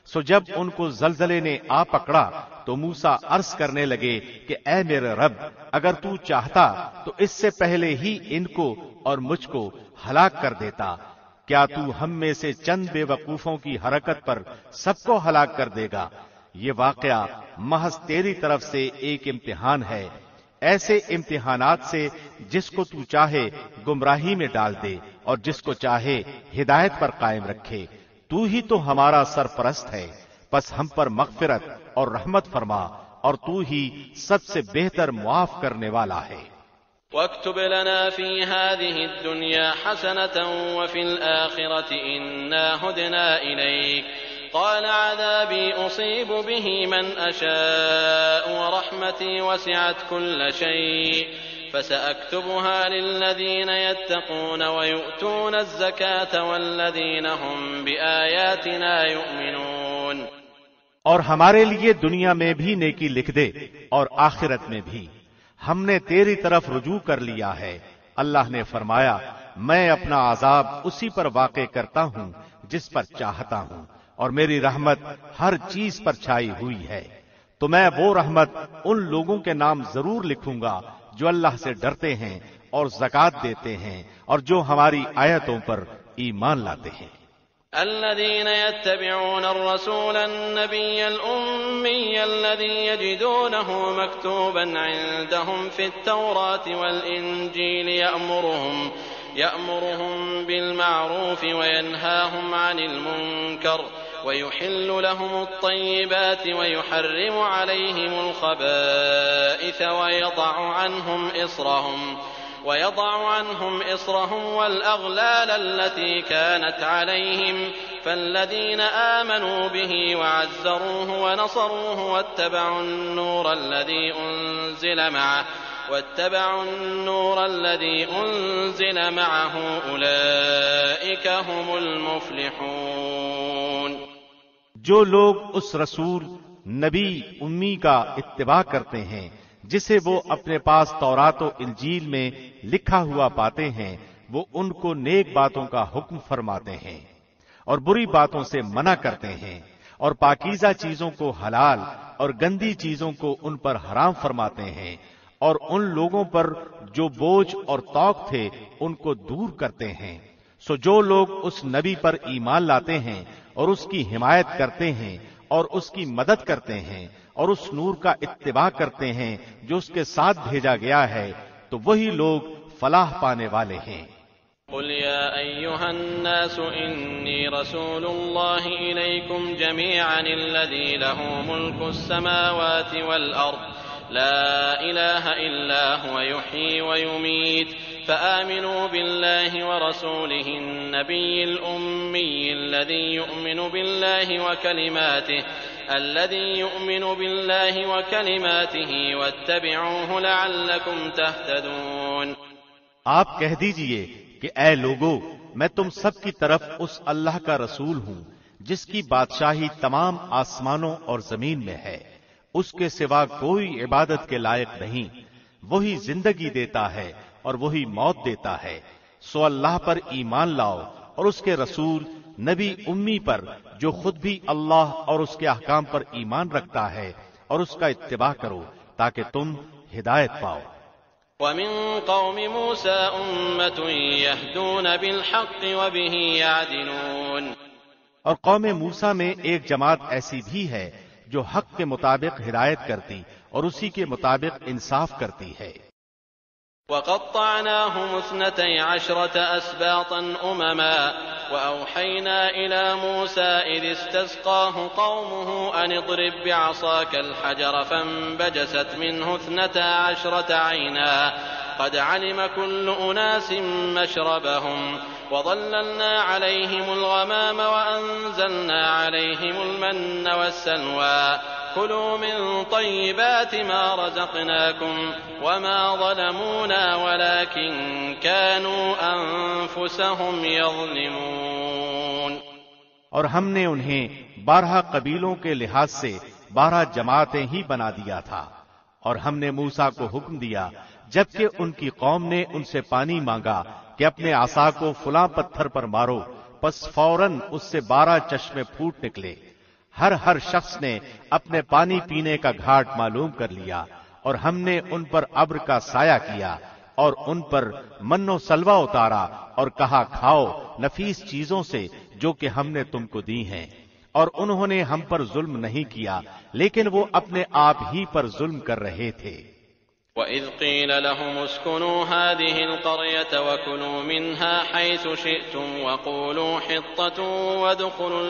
Speaker 2: سو جب ان کو زلزلے نے آ پکڑا تو موسیٰ عرض کرنے لگے کہ اے میرے رب، اگر تو چاہتا تو اس سے پہلے ہی ان کو اور مجھ کو ہلاک کر دیتا، کیا تو ہم میں سے چند بے وقوفوں کی حرکت پر سب کو ہلاک کر دے گا؟ یہ واقعہ محض تیری طرف سے ایک امتحان ہے، ایسے امتحانات سے جس کو تو چاہے گمراہی میں ڈال دے اور جس کو چاہے ہدایت پر قائم رکھے، تو ہی تو ہمارا سرپرست ہے، پس ہم پر مغفرت اور رحمت فرما، اور تو ہی سب سے بہتر معاف کرنے والا ہے۔
Speaker 3: واكتب لنا في هذه الدنيا حسنة وفي الآخرة إنا هدنا إليك قال عذابي أصيب به من أشاء ورحمتي وسعت كل شيء فسأكتبها للذين يتقون ويؤتون الزكاة والذين هم بآياتنا يؤمنون۔
Speaker 2: اور ہمارے لیے دنیا میں بھی نیکی لکھ دے اور آخرت میں بھی، ہم نے تیری طرف رجوع کر لیا ہے۔ اللہ نے فرمایا، میں اپنا عذاب اسی پر واقع کرتا ہوں جس پر چاہتا ہوں، اور میری رحمت ہر چیز پر چھائی ہوئی ہے، تو میں وہ رحمت ان لوگوں کے نام ضرور لکھوں گا جو اللہ سے ڈرتے ہیں اور زکوٰۃ دیتے ہیں اور جو ہماری آیتوں پر ایمان لاتے ہیں۔
Speaker 3: الذين يتبعون الرسول النبي الأمي الذي يجدونه مكتوبا عندهم في التوراة والإنجيل يأمرهم بالمعروف وينهاهم عن المنكر ويحل لهم الطيبات ويحرم عليهم الخبائث ويضع عنهم إصرهم والأغلال التي كانت عليهم فالذين آمنوا به وعزروه ونصروه واتبعوا النور الذي أنزل معه أولئك هم المفلحون۔
Speaker 2: جو لوگ اس رسول نبی امی کا اتباع کرتے ہیں جسے وہ اپنے پاس تورات و انجیل میں لکھا ہوا پاتے ہیں، وہ ان کو نیک باتوں کا حکم فرماتے ہیں اور بری باتوں سے منع کرتے ہیں، اور پاکیزہ چیزوں کو حلال اور گندی چیزوں کو ان پر حرام فرماتے ہیں، اور ان لوگوں پر جو بوجھ اور توق تھے ان کو دور کرتے ہیں۔ سو جو لوگ اس نبی پر ایمان لاتے ہیں اور اس کی حمایت کرتے ہیں اور اس کی مدد کرتے ہیں اور اس نور کا اتباع کرتے ہیں جو اس کے ساتھ بھیجا گیا ہے، تو وہی لوگ فلاح پانے والے ہیں۔
Speaker 3: قل يا أيها الناس إني رسول الله إليكم جميعا الذي له ملك السماوات والأرض لا إله إلا هو يحيي ويميت فآمنوا بالله ورسوله النبي الأمي الذي يؤمن بالله وكلماته واتبعوه لعلكم تهتدون۔
Speaker 2: آپ کہہ دیجئے کہ اے لوگو، میں تم سب کی طرف اس اللہ کا رسول ہوں جس کی بادشاہی تمام آسمانوں اور زمین میں ہے، اس کے سوا کوئی عبادت کے لائق نہیں، وہی زندگی دیتا ہے اور وہی موت دیتا ہے، سو اللہ پر ایمان لاؤ اور اس کے رسول نبی امی پر جو خود بھی اللہ اور اس کے احکام پر ایمان رکھتا ہے، اور اس کا اتباع کرو تاکہ تم ہدایت پاؤ۔
Speaker 3: ومن قوم موسى أمة يهدون بالحق وبه يعدلون۔
Speaker 2: اور قوم موسیٰ میں ایک جماعت ایسی بھی ہے جو حق کے مطابق ہدایت کرتی اور اسی کے مطابق انصاف کرتی ہے۔
Speaker 3: وقطعناهم 12 أسباطا أمما وأوحينا إلى موسى إذ استسقاه قومه أن اضرب بعصاك الحجر فانبجست منه 12 عينا قد علم كل أناس مشربهم وظللنا عليهم الغمام وأنزلنا عليهم المن والسلوى كلوا من طيبات ما رزقناكم وما ظلمونا ولكن كانوا أنفسهم يظلمون۔
Speaker 2: اور ہم نے انہیں 12 قبیلوں کے لحاظ سے 12 جماعتیں ہی بنا دیا تھا، اور ہم نے موسیٰ کو حکم دیا جبکہ ان کی قوم نے ان سے پانی مانگا کہ اپنے عصا کو فلاں پتھر پر مارو، پس فوراً اس سے 12 چشمے پھوٹ نکلے۔ ہر شخص نے اپنے پانی پینے کا گھاٹ معلوم کر لیا، اور ہم نے ان پر ابر کا سایہ کیا اور ان پر من و سلوہ اتارا اور کہا کھاؤ نفیس چیزوں سے جو کہ ہم نے تم کو دی ہیں، اور انہوں نے ہم پر ظلم نہیں کیا لیکن وہ اپنے آپ ہی پر ظلم کر رہے تھے۔
Speaker 3: وَإِذْ قِيلَ لَهُمُ اسْكُنُوا هَٰذِهِ الْقَرْيَةَ وَكُلُوا مِنْهَا حَيْثُ شِئْتُمْ وَقُولُوا حِطَّةٌ وَادْخُلُوا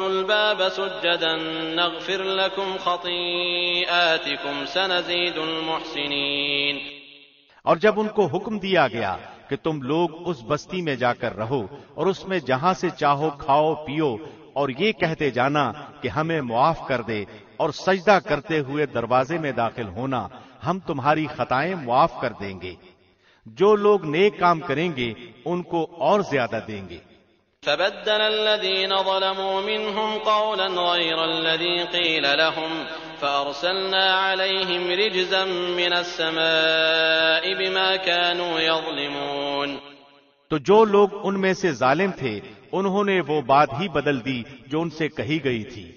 Speaker 3: الْبَابَ سُجَّدًا نَغْفِرْ لَكُمْ خَطِيئَاتِكُمْ سَنَزِيدُ الْمُحْسِنِينَ۔
Speaker 2: اور جب ان کو حکم دیا گیا کہ تم لوگ اس بستی میں جا کر رہو اور اس میں جہاں سے چاہو کھاؤ پیو، اور یہ کہتے جانا کہ ہمیں معاف کر دے، اور سجدہ کرتے ہوئے دروازے میں داخل ہونا، ہم تمہاری خطائیں معاف کر دیں گے۔ جو لوگ نیک کام کریں گے ان کو اور زیادہ دیں گے۔
Speaker 3: فبدل الذين ظلموا منهم قولا غير الذي قيل لهم فأرسلنا عليهم رجزا من السماء بما كانوا يظلمون۔
Speaker 2: تو جو لوگ ان میں سے ظالم تھے انہوں نے وہ بات ہی بدل دی جو ان سے کہی گئی تھی،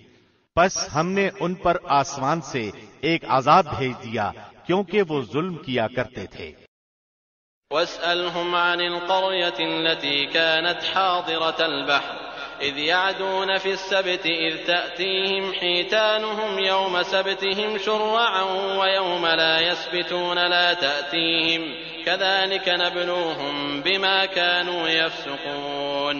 Speaker 2: پس ہم نے ان پر آسمان سے ایک عذاب بھیج دیا کیونکہ وہ ظلم کیا کرتے تھے۔
Speaker 3: واسألهم عن القرية التي كانت حاضرة البحر إذ يعدون في السبت إذ تأتيهم حيتانهم يوم سبتهم شرعا ويوم لا يسبتون لا تأتيهم كذلك نبلوهم بما كانوا يفسقون۔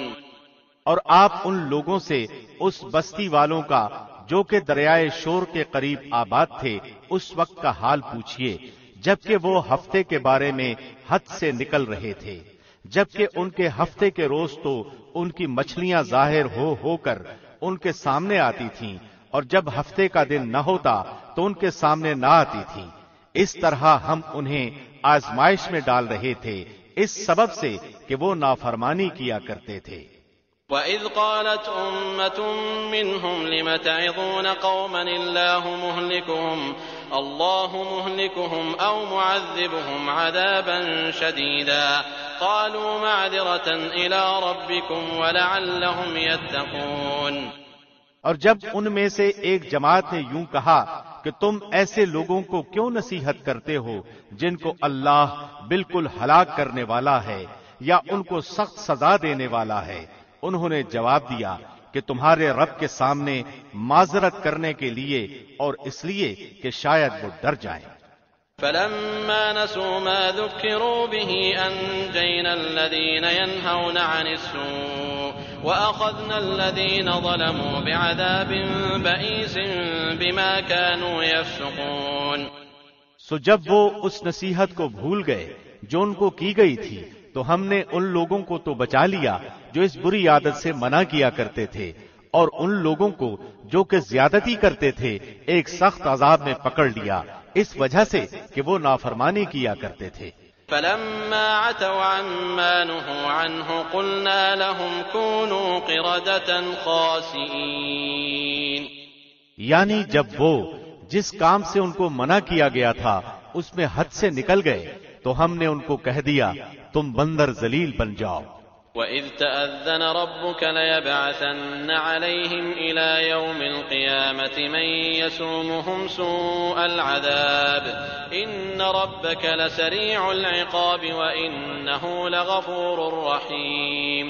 Speaker 2: اور آپ ان لوگوں سے اس بستی والوں کا جو کہ دریائے شور کے قریب آباد تھے اس وقت کا حال پوچھئے جبکہ وہ ہفتے کے بارے میں حد سے نکل رہے تھے، جبکہ ان کے ہفتے کے روز تو ان کی مچھلیاں ظاہر ہو کر ان کے سامنے آتی تھیں، اور جب ہفتے کا دن نہ ہوتا تو ان کے سامنے نہ آتی تھی۔ اس طرح ہم انہیں آزمائش میں ڈال رہے تھے اس سبب سے کہ وہ نافرمانی کیا کرتے تھے۔
Speaker 3: وَإِذْ قَالَتْ أُمَّةٌ مِّنْهُمْ لِمَ تَعِظُونَ قَوْمًا اللَّهُ مُهْلِكُهُمْ أَوْ مُعَذِّبُهُمْ عَذَابًا شَدِيدًا قَالُوا مَعْذِرَةً إِلَىٰ رَبِّكُمْ وَلَعَلَّهُمْ يَتَّقُونَ۔
Speaker 2: اور جب ان میں سے ایک جماعت نے یوں کہا کہ تم ایسے لوگوں کو کیوں نصیحت کرتے ہو جن کو اللہ بالکل ہلاک کرنے والا ہے یا ان کو سخت سزا دینے والا ہے، انہوں نے جواب دیا کہ تمہارے رب کے سامنے معذرت کرنے کے لیے اور اس لیے کہ شاید وہ ڈر جائیں۔
Speaker 3: فَلَمَّا نَسُوا مَا ذُكِّرُوا بِهِ أَنجَيْنَا الَّذِينَ يَنْهَوْنَ عَنِ السُّوءِ وَأَخَذْنَا الَّذِينَ ظَلَمُوا بِعَذَابٍ بَئِيسٍ بِمَا كَانُوا يَفْسُقُونَ۔
Speaker 2: سو جب وہ اس نصیحت کو بھول گئے جو ان کو کی گئی تھی تو ہم نے ان لوگوں کو تو بچا لیا جو اس بری عادت سے منع کیا کرتے تھے، اور ان لوگوں کو جو کہ زیادتی کرتے تھے ایک سخت عذاب میں پکڑ لیا اس وجہ سے کہ وہ نافرمانی کیا کرتے تھے۔
Speaker 3: فَلَمَّا عَتَوْا عَمَّا نُهُوا عَنْهُ قُلْنَا لَهُمْ كُونُوا قِرَدَةً خَاسِئِينَ۔
Speaker 2: یعنی جب وہ جس کام سے ان کو منع کیا گیا تھا اس میں حد سے نکل گئے تو ہم نے ان کو کہہ دیا تم بندر ذلیل بن جاؤ۔
Speaker 3: وَإِذْ تَأَذَّنَ رَبُّكَ لَيَبْعَثَنَّ عَلَيْهِمْ إِلَى يَوْمِ الْقِيَامَةِ مَن يَسُومُهُمْ سُوءَ الْعَذَابِ إِنَّ رَبَّكَ لَسَرِيعُ الْعِقَابِ وَإِنَّهُ لَغَفُورٌ رَّحِيمٌ۔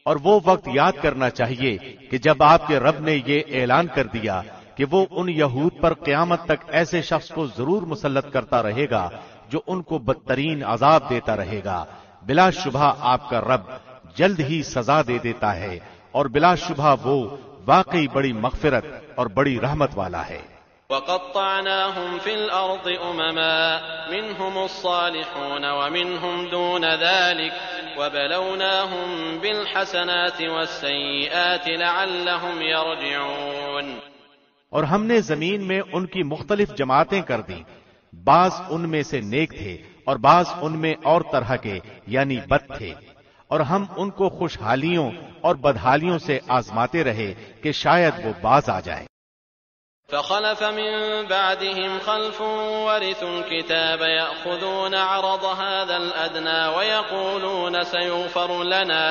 Speaker 2: اور وہ وقت یاد کرنا چاہیے کہ جب آپ کے رب نے یہ اعلان کر دیا کہ وہ ان یہود پر قیامت تک ایسے شخص کو ضرور مسلط کرتا رہے گا جو ان کو بدترین عذاب دیتا رہے گا، بلا شبہ آپ کا رب جلد ہی سزا دے دیتا ہے، اور بلا شبہ وہ واقعی بڑی مغفرت اور بڑی رحمت والا ہے۔
Speaker 3: وقطعناهم في الأرض أمما منهم الصالحون ومنهم دون ذلك وبلوناهم بالحسنات والسيئات لعلهم يرجعون۔
Speaker 2: اور ہم نے زمین میں ان کی مختلف جماعتیں کر دیں، بعض ان میں سے نیک تھے اور بعض ان میں اور طرح کے یعنی بد تھے، اور ہم ان کو خوشحالیوں اور بدحالیوں سے آزماتے رہے کہ شاید وہ باز آ جائیں۔
Speaker 3: فخلف من بعدهم خلف ورثوا الكتاب يأخذون عرض هذا الأدنى ويقولون سيغفر لنا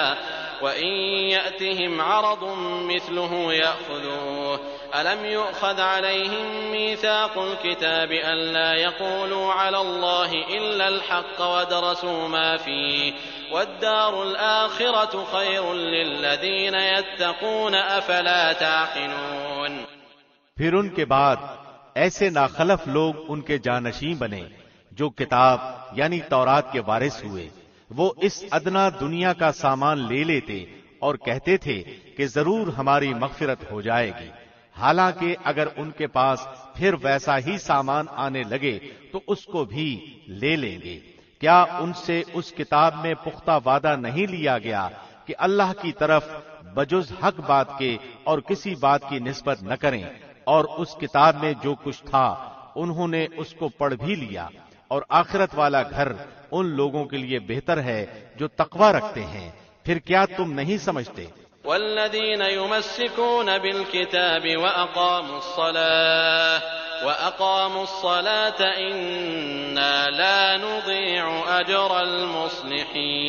Speaker 3: وإن يأتهم عرض مثله يأخذوه ألم يؤخذ عليهم ميثاق الكتاب ألا يقولوا على الله إلا الحق ودرسوا ما فيه والدار الآخرة خير للذين يتقون أفلا تعقلون۔
Speaker 2: پھر ان کے بعد ایسے ناخلف لوگ ان کے جانشین بنے جو کتاب یعنی تورات کے وارث ہوئے، وہ اس ادنا دنیا کا سامان لے لیتے اور کہتے تھے کہ ضرور ہماری مغفرت ہو جائے گی، حالانکہ اگر ان کے پاس پھر ویسا ہی سامان آنے لگے تو اس کو بھی لے لیں گے۔ کیا ان سے اس کتاب میں پختہ وعدہ نہیں لیا گیا کہ اللہ کی طرف بجز حق بات کے اور کسی بات کی نسبت نہ کریں، اور اس کتاب میں جو کچھ تھا انہوں نے اس کو پڑھ بھی لیا، اور آخرت والا گھر ان لوگوں کے لیے بہتر ہے جو تقوی رکھتے ہیں۔ پھر کیا تم نہیں سمجھتے؟
Speaker 3: والذین یمسکون بالکتاب وأقاموا الصلاة إنا لا نضيع أجر المصلحين۔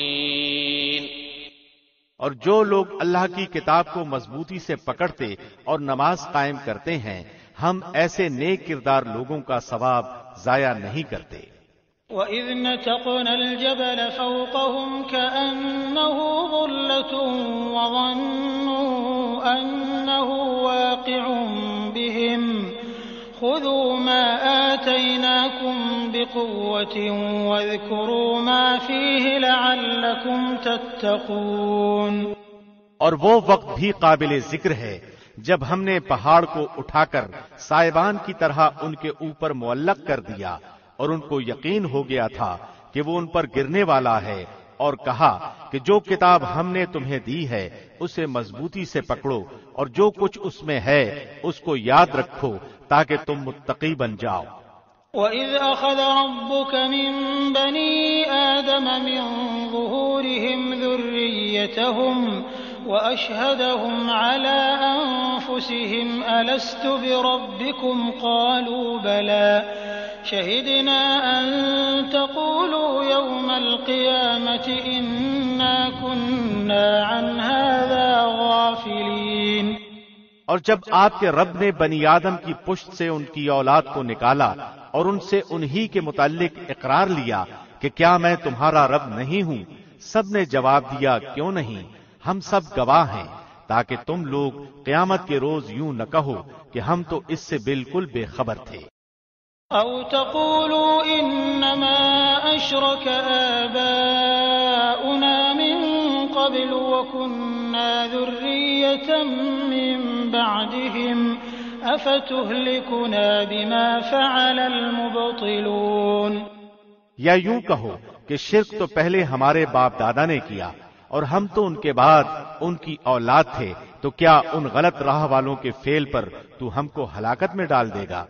Speaker 2: اور جو لوگ اللہ کی کتاب کو مضبوطی سے پکڑتے اور نماز قائم کرتے ہیں، ہم ایسے نیک کردار لوگوں کا ثواب ضائع نہیں کرتے۔
Speaker 1: وَإِذْ نَتَقْنَا الْجَبَلَ فَوْقَهُمْ كَأَنَّهُ ظُلَّةٌ وَظَنُّوا أَنَّهُ وَاقِعٌ بِهِمْ خُذُوا مَا آتَيْنَاكُمْ بِقُوَّةٍ وَاذْكُرُوا مَا فِيهِ لَعَلَّكُمْ تَتَّقُونَ۔
Speaker 2: اور وہ وقت بھی قابل ذکر ہے جب ہم نے پہاڑ کو اٹھا کر سائبان کی طرح ان کے اوپر معلق کر دیا، اور ان کو یقین ہو گیا تھا کہ وہ ان پر گرنے والا ہے، اور کہا کہ جو کتاب ہم نے تمہیں دی ہے اسے مضبوطی سے پکڑو، اور جو کچھ اس میں ہے اس کو یاد رکھو تاکہ تم متقی بن جاؤ۔
Speaker 1: وَإِذْ أَخَذَ رَبُّكَ مِن بَنِي آدَمَ مِن ظُهُورِهِمْ ذُرِّيَّتَهُمْ وَأَشْهَدَهُمْ عَلَىٰ أَنفُسِهِمْ أَلَسْتُ بِرَبِّكُمْ قَالُوا بَلَىٰ شَهِدْنَا أَن تَقُولُوا يَوْمَ الْقِيَامَةِ إِنَّا كُنَّا عَنْ هَٰذَا غَافِلِينَ۔
Speaker 2: اور جب آپ کے رب نے بنی آدم کی پشت سے ان کی اولاد کو نکالا اور ان سے انہی کے متعلق اقرار لیا کہ کیا میں تمہارا رب نہیں ہوں، سب نے جواب دیا کیوں نہیں، ہم سب گواہ ہیں، تاکہ تم لوگ قیامت کے روز یوں نہ کہو کہ ہم تو اس سے بالکل بے خبر تھے۔
Speaker 1: أَوْ تَقُولُوا إِنَّمَا أَشْرَكَ آبَاؤُنَا مِن قَبْلُ وَكُنَّا ذُرِّيَّةً مِّن بَعْدِهِمْ أَفَتُهْلِكُنَا بِمَا فَعَلَ الْمُبْطِلُونَ۔
Speaker 2: یا یوں کہو کہ شرک تو پہلے ہمارے باپ دادا نے کیا اور ہم تو ان کے بعد ان کی اولاد تھے، تو کیا ان غلط راہ والوں کے فعل پر تو ہم کو ہلاکت میں ڈال دے گا؟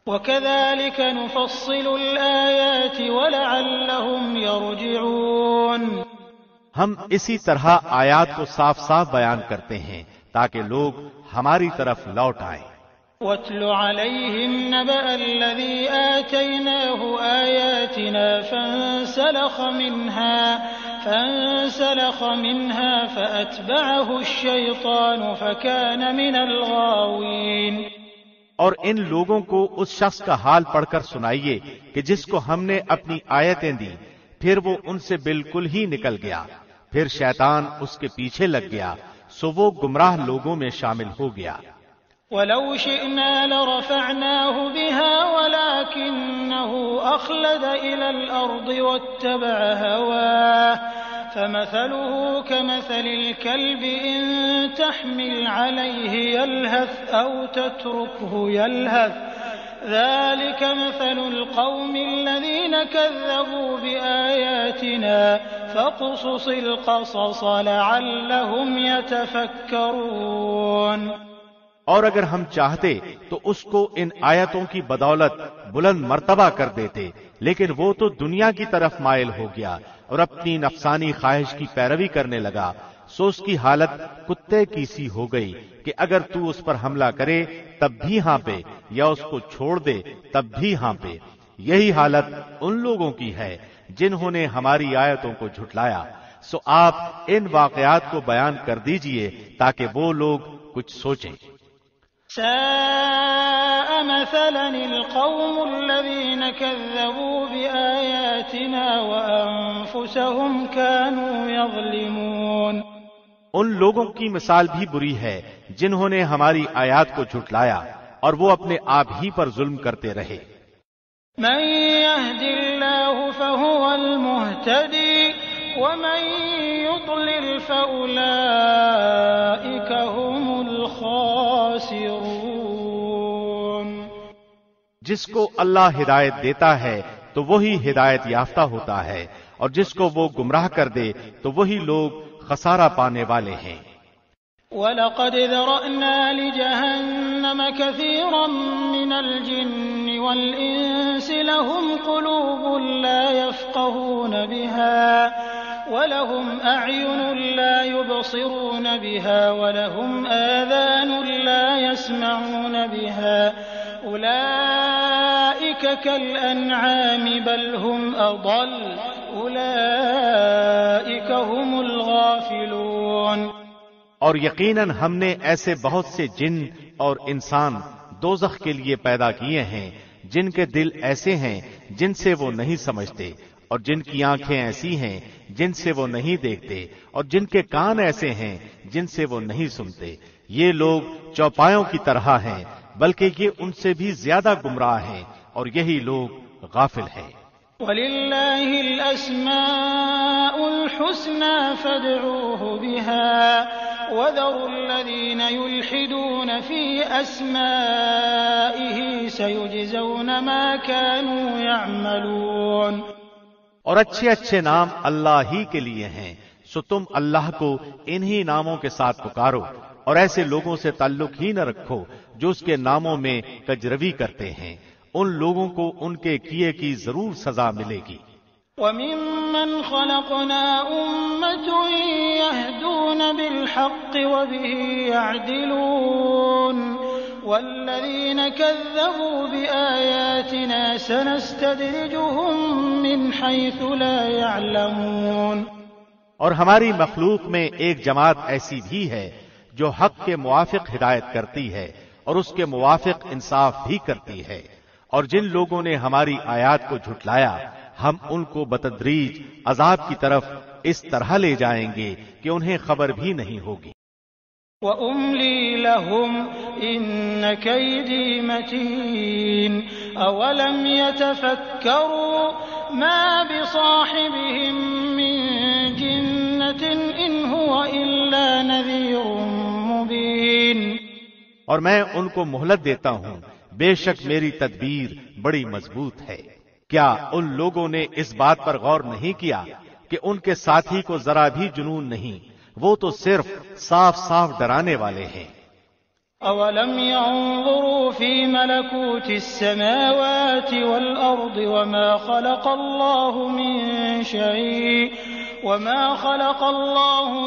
Speaker 1: وَكَذَلِكَ نُفَصِّلُ الْآيَاتِ وَلَعَلَّهُمْ يَرْجِعُونَ۔
Speaker 2: ہم اسی طرح آیات کو صاف صاف بیان کرتے ہیں تاکہ لوگ ہماری طرف لوٹ آئیں۔
Speaker 1: وَاتْلُ عَلَيْهِمْ نَبَأَ الَّذِي آتَيْنَاهُ آيَاتِنَا فَانسَلَخَ مِنْهَا فَأَتْبَعَهُ الشَّيْطَانُ فَكَانَ مِنَ الْغَاوِينَ۔
Speaker 2: اور ان لوگوں کو اس شخص کا حال پڑھ کر سنائیے کہ جس کو ہم نے اپنی آیتیں دی، پھر وہ ان سے بالکل ہی نکل گیا، پھر شیطان اس کے پیچھے لگ گیا، سو وہ گمراہ لوگوں میں شامل ہو گیا۔
Speaker 1: وَلَوْ شِئْنَا لَرَفَعْنَاهُ بِهَا وَلَكِنَّهُ أَخْلَدَ إِلَى الْأَرْضِ وَاتَّبَعَ هَوَاهُ فَمَثَلُهُ كَمَثَلِ الْكَلْبِ إِن تَحْمِلْ عَلَيْهِ يَلْهَثْ أَوْ تَتْرُكْهُ يَلْهَث ذلك مثل القوم الذين كذبوا بآياتنا فاقصص القصص لعلهم يتفكرون۔
Speaker 2: اور اگر ہم چاہتے تو اس کو ان آیتوں کی بدولت بلند مرتبہ کر دیتے، لیکن وہ تو دنیا کی طرف مائل ہو گیا اور اپنی نفسانی خواہش کی پیروی کرنے لگا، سو اس کی حالت کتے کی سی ہو گئی کہ اگر تو اس پر حملہ کرے تب بھی ہانپے یا اس کو چھوڑ دے تب بھی ہانپے۔ یہی حالت ان لوگوں کی ہے جنہوں نے ہماری آیتوں کو جھٹلایا۔ سو آپ ان واقعات کو بیان کر دیجئے تاکہ وہ لوگ کچھ سوچیں۔
Speaker 1: ساء مثلا القوم الذين كذبوا بآياتنا وأنفسهم كانوا يظلمون۔
Speaker 2: ان لوگوں کی مثال بھی بری ہے جنہوں نے ہماری آیات کو جھٹلایا اور وہ اپنے آپ ہی پر ظلم کرتے رہے۔
Speaker 1: من يهد الله فهو المهتدي ومن يضلل فأولئك هم الخاسرون۔
Speaker 2: جس کو اللہ ہدایت دیتا ہے تو وہی ہدایت یافتہ ہوتا ہے، اور جس کو وہ گمراہ کر دے تو وہی لوگ خسارہ پانے والے ہیں۔
Speaker 1: وَلَقَدْ ذَرَأْنَا لِجَهَنَّمَ كَثِيرًا مِنَ الْجِنِّ وَالْإِنسِ لَهُمْ قُلُوبٌ لَا يَفْقَهُونَ بِهَا وَلَهُمْ أَعْيُنٌ لَا يُبْصِرُونَ بِهَا وَلَهُمْ آذَانٌ لَا يَسْمَعُونَ بِهَا أُولَئِكَ كَالْأَنْعَامِ بَلْ هُمْ أَضَلُّ أُولَئِكَ هُمُ الْغَافِلُونَ۔
Speaker 2: اور یقیناً ہم نے ایسے بہت سے جن اور انسان دوزخ کے لیے پیدا کیے ہیں جن کے دل ایسے ہیں جن سے وہ نہیں سمجھتے، اور جن کی آنکھیں ایسی ہیں جن سے وہ نہیں دیکھتے، اور جن کے کان ایسے ہیں جن سے وہ نہیں سنتے۔ یہ لوگ چوپایوں کی طرح ہیں، بلکہ یہ ان سے بھی زیادہ گمراہ ہیں، اور یہی لوگ غافل ہیں۔
Speaker 1: وَلِلَّهِ الْأَسْمَاءُ الْحُسْنَى فَادْعُوهُ بِهَا وَذَرُوا الَّذِينَ يُلْحِدُونَ فِي أَسْمَائِهِ سَيُجْزَوْنَ مَا كَانُوا يَعْمَلُونَ۔
Speaker 2: اور اچھے اچھے نام اللہ ہی کے لیے ہیں، سو تم اللہ کو انہی ناموں کے ساتھ پکارو، اور ایسے لوگوں سے تعلق ہی نہ رکھو جو اس کے ناموں میں کجروی کرتے ہیں، ان لوگوں کو ان کے کیے کی ضرور سزا ملے گی۔
Speaker 1: وَمِمَّنْ خَلَقْنَا أُمَّةٌ يَهْدُونَ بِالْحَقِّ وَبِهِ يَعْدِلُونَ وَالَّذِينَ كَذَّبُوا بِآيَاتِنَا سَنَسْتَدْرِجُهُم مِّنْ حَيْثُ لَا يَعْلَمُونَ۔
Speaker 2: اور ہماری مخلوق میں ایک جماعت ایسی بھی ہے جو حق کے موافق ہدایت کرتی ہے اور اس کے موافق انصاف بھی کرتی ہے، اور جن لوگوں نے ہماری آیات کو جھٹلایا ہم ان کو بتدریج عذاب کی طرف اس طرح لے جائیں گے کہ انہیں خبر بھی نہیں ہوگی۔
Speaker 1: وَأُمْلِي لَهُمْ إِنَّ كَيْدِي مَتِينٌ أَوَلَمْ يَتَفَكَّرُوا مَا بِصَاحِبِهِم مِّن جِنَّةٍ إِنْ هُوَ إِلَّا نَذِيرٌ مُّبِينٌ۔
Speaker 2: اور میں ان کو مہلت دیتا ہوں، بے شک میری تدبیر بڑی مضبوط ہے۔ کیا ان لوگوں نے اس بات پر غور نہیں کیا کہ ان کے ساتھی کو ذرا بھی جنون نہیں، وہ تو صرف صاف صاف ڈرانے والے ہیں۔
Speaker 1: أَوَلَمْ يَنظُرُوا فِي مَلَكُوتِ السَّمَاوَاتِ وَالْأَرْضِ وَمَا خَلَقَ اللَّهُ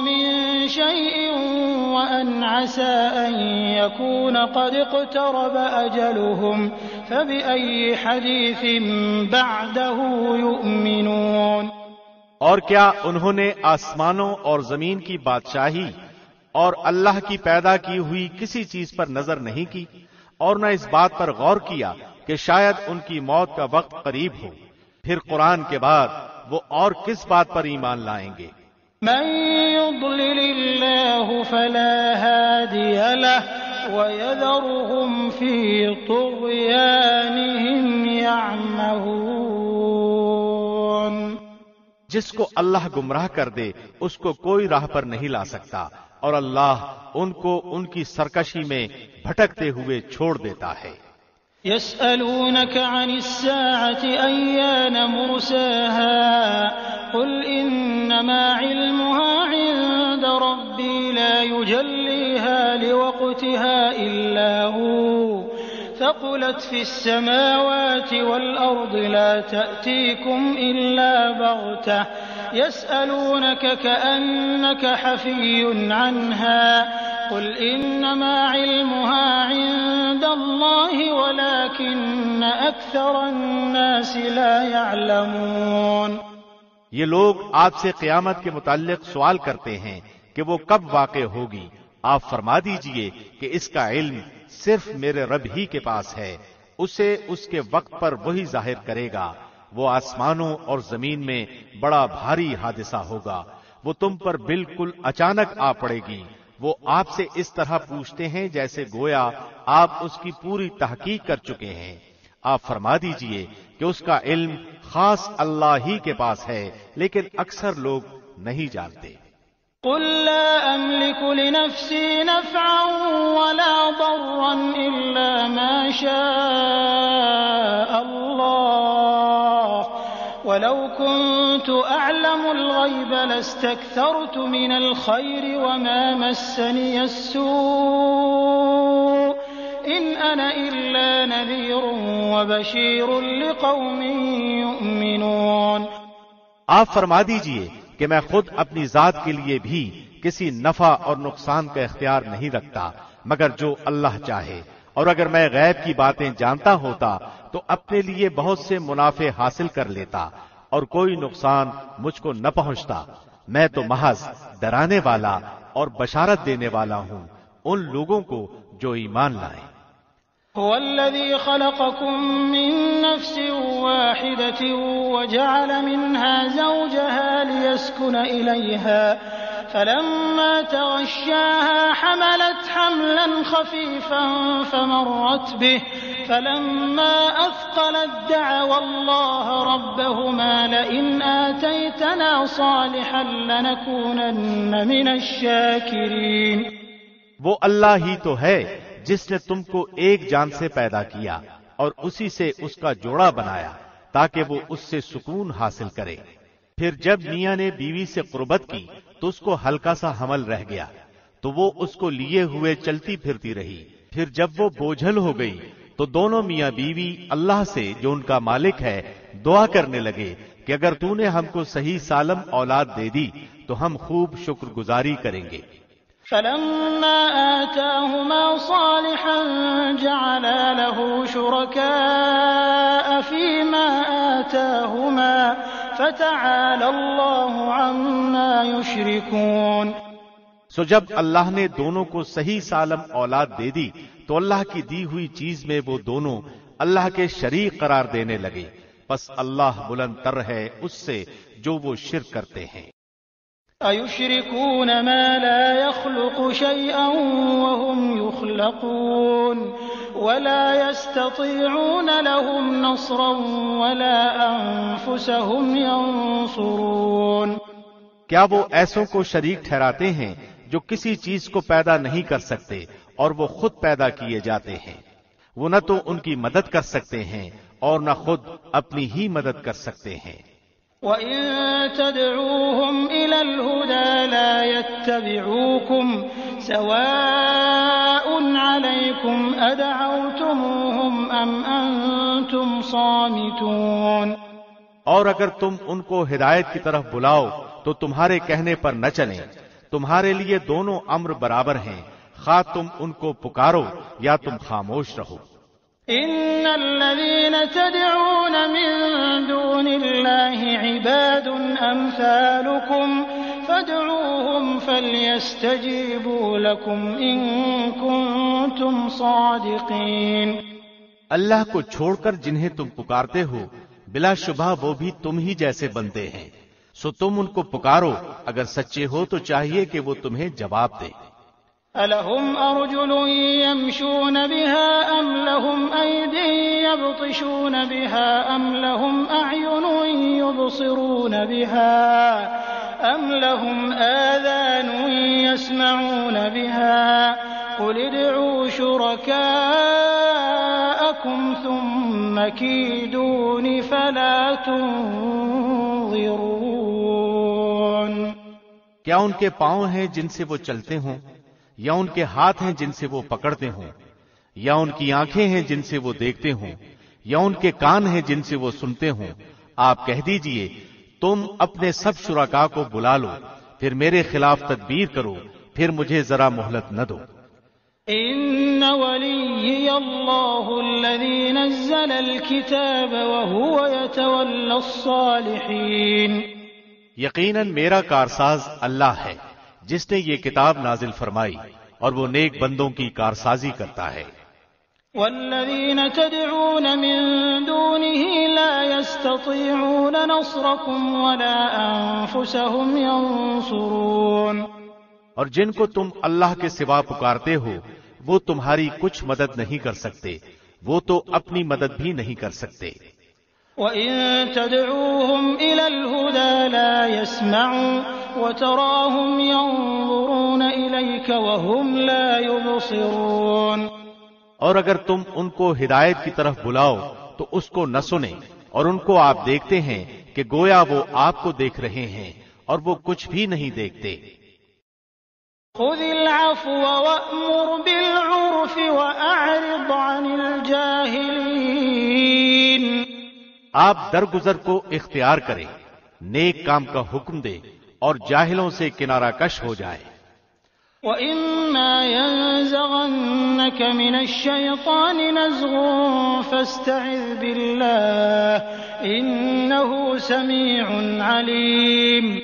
Speaker 1: مِن شَيْءٍ وَأَنْ عَسَىٰ أَن يَكُونَ قَدِ اقْتَرَبَ أَجَلُهُمْ فَبِأَيِّ حَدِيثٍ بَعْدَهُ يُؤْمِنُونَ۔
Speaker 2: اور کیا انہوں نے آسمانوں اور زمین کی بادشاہی اور اللہ کی پیدا کی ہوئی کسی چیز پر نظر نہیں کی، اور نہ اس بات پر غور کیا کہ شاید ان کی موت کا وقت قریب ہو؟ پھر قرآن کے بعد وہ اور کس بات پر ایمان لائیں گے؟
Speaker 1: من يضلل الله فلا هادي له ويذرهم في طغيانهم يعمهون۔
Speaker 2: جس کو اللہ گمراہ کر دے اس کو کوئی راہ پر نہیں لا سکتا، اور اللہ ان کو ان کی سرکشی میں بھٹکتے ہوئے چھوڑ دیتا ہے۔
Speaker 1: يسألونك عن الساعة أيان مرساها قل إنما علمها عند ربي لا يجليها لوقتها إلا هو ثقلت في السماوات والأرض لا تأتيكم إلا بغتة يسألونك كأنك حفي عنها قل إنما علمها عند الله ولكن أكثر الناس لا يعلمون۔
Speaker 2: یہ لوگ آپ سے قیامت کے متعلق سوال کرتے ہیں کہ وہ کب واقع ہوگی۔ آپ فرما دیجئے کہ اس کا علم صرف میرے رب ہی کے پاس ہے، اسے اس کے وقت پر وہی ظاہر کرے گا۔ وہ آسمانوں اور زمین میں بڑا بھاری حادثہ ہوگا، وہ تم پر بالکل اچانک آ پڑے گی۔ وہ آپ سے اس طرح پوچھتے ہیں جیسے گویا آپ اس کی پوری تحقیق کر چکے ہیں۔ آپ فرما دیجئے کہ اس کا علم خاص اللہ ہی کے پاس ہے، لیکن اکثر لوگ نہیں جانتے۔
Speaker 1: قل لا أملك لنفسي نفعا ولا ضرا إلا ما شاء الله ولو كنت أعلم الغيب لاستكثرت من الخير وما مسني السوء إن أنا إلا نذير وبشير لقوم يؤمنون۔
Speaker 2: آپ فرما دیجئے کہ میں خود اپنی ذات کے لیے بھی کسی نفع اور نقصان کا اختیار نہیں رکھتا مگر جو اللہ چاہے، اور اگر میں غیب کی باتیں جانتا ہوتا تو اپنے لیے بہت سے منافع حاصل کر لیتا اور کوئی نقصان مجھ کو نہ پہنچتا۔ میں تو محض ڈرانے والا اور بشارت دینے والا ہوں ان لوگوں کو جو ایمان لائیں۔
Speaker 1: هو الذي خلقكم من نفس واحدة وجعل منها زوجها ليسكن إليها فلما تغشاها حملت حملا خفيفا فمرت به فلما أثقلت دعوا الله ربهما لئن آتيتنا صالحا لنكونن من الشاكرين۔
Speaker 2: وہ اللہ ہی تو ہے جس نے تم کو ایک جان سے پیدا کیا اور اسی سے اس کا جوڑا بنایا تاکہ وہ اس سے سکون حاصل کرے۔ پھر جب میاں نے بیوی سے قربت کی تو اس کو ہلکا سا حمل رہ گیا تو وہ اس کو لیے ہوئے چلتی پھرتی رہی۔ پھر جب وہ بوجھل ہو گئی تو دونوں میاں بیوی اللہ سے جو ان کا مالک ہے دعا کرنے لگے کہ اگر تو نے ہم کو صحیح سالم اولاد دے دی تو ہم خوب شکر گزاری کریں گے۔
Speaker 1: فلما آتاهما صالحا جعلا له شركاء فيما آتاهما فتعالى الله عما يشركون۔
Speaker 2: سو جب اللہ نے دونوں کو صحیح سالم اولاد دے دی تو اللہ کی دی ہوئی چیز میں وہ دونوں اللہ کے شریک قرار دینے لگے، پس اللہ بلند تر ہے اس سے جو وہ شرک کرتے ہیں۔
Speaker 1: أَيُشْرِكُونَ مَا لَا يَخْلُقُ شَيْئًا وَهُمْ يُخْلَقُونَ وَلَا يَسْتَطِيعُونَ لَهُمْ نَصْرًا وَلَا أَنفُسَهُمْ يَنصُرُونَ۔
Speaker 2: کیا وہ ایسوں کو شریک ٹھہراتے ہیں جو کسی چیز کو پیدا نہیں کر سکتے اور وہ خود پیدا کیے جاتے ہیں؟ وہ نہ تو ان کی مدد کر سکتے ہیں اور نہ خود اپنی ہی مدد کر سکتے ہیں۔
Speaker 1: وَإِن تَدْعُوهُمْ إِلَى الْهُدَى لَا يَتَّبِعُوكُمْ سَوَاءٌ عَلَيْكُمْ أَدْعَوْتُمُوهُمْ أَمْ أَنْتُمْ صَامِتُونَ۔
Speaker 2: اور اگر تم ان کو ہدایت کی طرف بلاؤ تو تمہارے کہنے پر نہ چلیں، تمہارے لیے دونوں امر برابر ہیں، خواہ تم ان کو پکارو یا تم خاموش رہو۔
Speaker 1: إن الذين تدعون من دون الله عباد أمثالكم فادعوهم فليستجيبوا لكم إن كنتم صادقين۔
Speaker 2: اللہ کو چھوڑ کر جنہیں تم پکارتے ہو بلا شبہ وہ بھی تم ہی جیسے بندے ہیں، سو تم ان کو پکارو، اگر سچے ہو تو چاہیے کہ وہ تمہیں جواب دے۔
Speaker 1: أَلَهُمْ أَرْجُلٌ يَمْشُونَ بِهَا أَمْ لَهُمْ أَيْدٍ يَبْطِشُونَ بِهَا أَمْ لَهُمْ أَعْيُنٌ يُبْصِرُونَ بِهَا أَمْ لَهُمْ آذَانٌ يَسْمَعُونَ بِهَا قُلِ ادْعُوا شُرَكَاءَكُمْ لكم ثم كيدون فلا تنظرون.
Speaker 2: کیا ان کے پاؤں ہیں جن سے وہ چلتے ہوں، یا ان کے ہاتھ ہیں جن سے وہ پکڑتے ہوں، یا ان کی آنکھیں ہیں جن سے وہ دیکھتے ہوں، یا ان کے کان ہیں جن سے وہ سنتے ہوں؟ آپ کہہ دیجئے تم اپنے سب شرکاء کو بلا لو، پھر میرے خلاف تدبیر کرو، پھر مجھے ذرا مہلت نہ دو.
Speaker 1: ان ولی اللہ الذی نزل الکتاب وهو يتولى الصالحین.
Speaker 2: یقیناً میرا کارساز اللہ ہے جس نے یہ کتاب نازل فرمائی، اور وہ نیک بندوں کی کارسازی کرتا ہے.
Speaker 1: والذین تدعون من دونه لا يستطيعون نصركم ولا انفسهم ينصرون.
Speaker 2: اور جن کو تم اللہ کے سوا پکارتے ہو وہ تمہاری کچھ مدد نہیں کر سکتے، وہ تو اپنی مدد بھی نہیں کر سکتے.
Speaker 1: وَإِن تَدْعُوهُمْ إِلَى الْهُدَى لَا يَسْمَعُوا وَتَرَاهُمْ يَنظُرُونَ إِلَيْكَ وَهُمْ لَا يُبْصِرُونَ.
Speaker 2: اور اگر تم ان کو ہدایت کی طرف بلاؤ تو اس کو نہ سنیں، اور ان کو آپ دیکھتے ہیں کہ گویا وہ آپ کو دیکھ رہے ہیں اور وہ کچھ بھی نہیں دیکھتے.
Speaker 1: خُذِ الْعَفْوَ وَأْمُرْ بِالْعُرْفِ وَأَعْرِضْ عَنِ الْجَاهِلِينَ.
Speaker 2: آپ درگزر کو اختیار کریں، نیک کام کا حکم دیں اور جاہلوں سے کنارہ کش ہو جائیں.
Speaker 1: وَإِمَّا يَنزَغَنَّكَ مِنَ الشَّيْطَانِ نَزْغٌ فَاسْتَعِذْ بِاللَّهِ إِنَّهُ سَمِيعٌ عَلِيمٌ.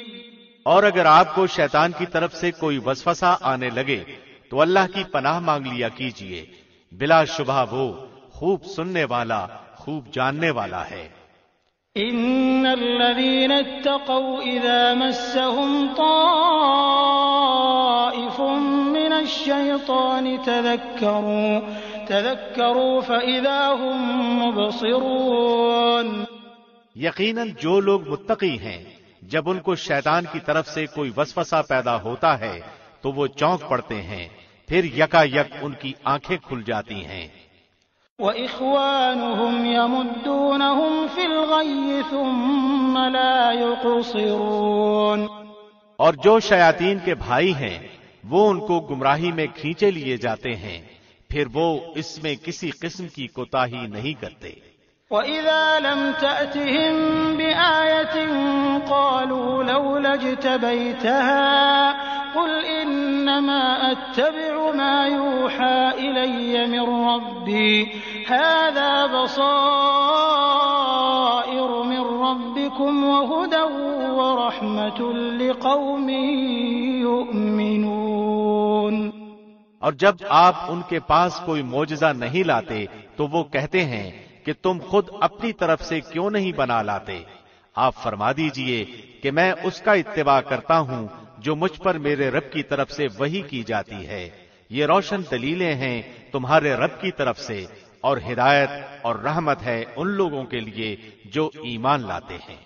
Speaker 2: اور اگر آپ کو شیطان کی طرف سے کوئی وسوسہ آنے لگے تو اللہ کی پناہ مانگ لیا کیجیے، بلا شبہ وہ خوب سننے والا، خوب جاننے والا ہے.
Speaker 1: ان الذين اتقوا اذا مسهم طائف من الشيطان تذكروا فاذا هم مبصرون.
Speaker 2: یقیناً جو لوگ متقی ہیں جب ان کو شیطان کی طرف سے کوئی وسوسہ پیدا ہوتا ہے تو وہ چونک پڑتے ہیں، پھر یکا یک ان کی آنکھیں کھل جاتی ہیں.
Speaker 1: وَإِخْوَانُهُمْ يَمُدُّونَهُمْ فِي الْغَيِّ ثُمَّ لَا يُقْصِرُونَ.
Speaker 2: اور جو شیاطین کے بھائی ہیں وہ ان کو گمراہی میں کھینچے لیے جاتے ہیں، پھر وہ اس میں کسی قسم کی کوتاہی نہیں کرتے.
Speaker 1: وَإِذَا لَمْ تَأْتِهِمْ بِآيَةٍ قَالُوا لَوْلَا اجْتَبَيْتَهَا قُلْ إِنَّمَا أَتَّبِعُ مَا يُوحَى إِلَيَّ مِنْ رَبِّي هَذَا بَصَائِرُ مِنْ رَبِّكُمْ وَهُدًى وَرَحْمَةٌ لِقَوْمٍ يُؤْمِنُونَ.
Speaker 2: اور جب آپ ان کے پاس کوئی معجزہ نہیں لاتے تو وہ کہتے ہیں کہ تم خود اپنی طرف سے کیوں نہیں بنا لاتے. آپ فرما دیجئے کہ میں اس کا اتباع کرتا ہوں جو مجھ پر میرے رب کی طرف سے وحی کی جاتی ہے. یہ روشن دلیلیں ہیں تمہارے رب کی طرف سے، اور ہدایت اور رحمت ہے ان لوگوں کے لیے جو ایمان لاتے ہیں.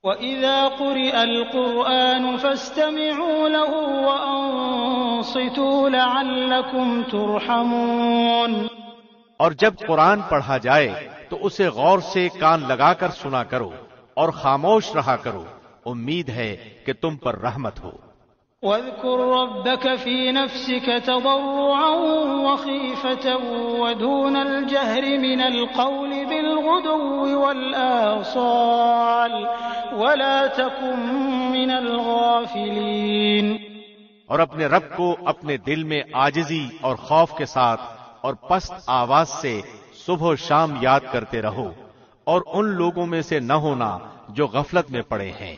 Speaker 1: وَإِذَا قُرِئَ الْقُرْآنُ فَاسْتَمِعُوا لَهُ وَأَنصِتُوا لَعَلَّكُمْ تُرْحَمُونَ.
Speaker 2: اور جب قرآن پڑھا جائے تو اسے غور سے کان لگا کر سنا کرو اور خاموش رہا کرو، امید ہے کہ تم پر رحمت ہو.
Speaker 1: وَاذْكُرْ رَبَّكَ فِي نَفْسِكَ تَضَرُّعًا وَخِيفَةً وَدُونَ الْجَهْرِ مِنَ الْقَوْلِ بِالْغُدُوِّ وَالْآصَالِ وَلَا تَكُن مِّنَ الْغَافِلِينَ.
Speaker 2: اور اپنے رب کو اپنے دل میں عاجزی اور خوف کے ساتھ اور پست آواز سے صبح و شام یاد کرتے رہو، اور ان لوگوں میں سے نہ ہونا جو غفلت میں پڑے ہیں.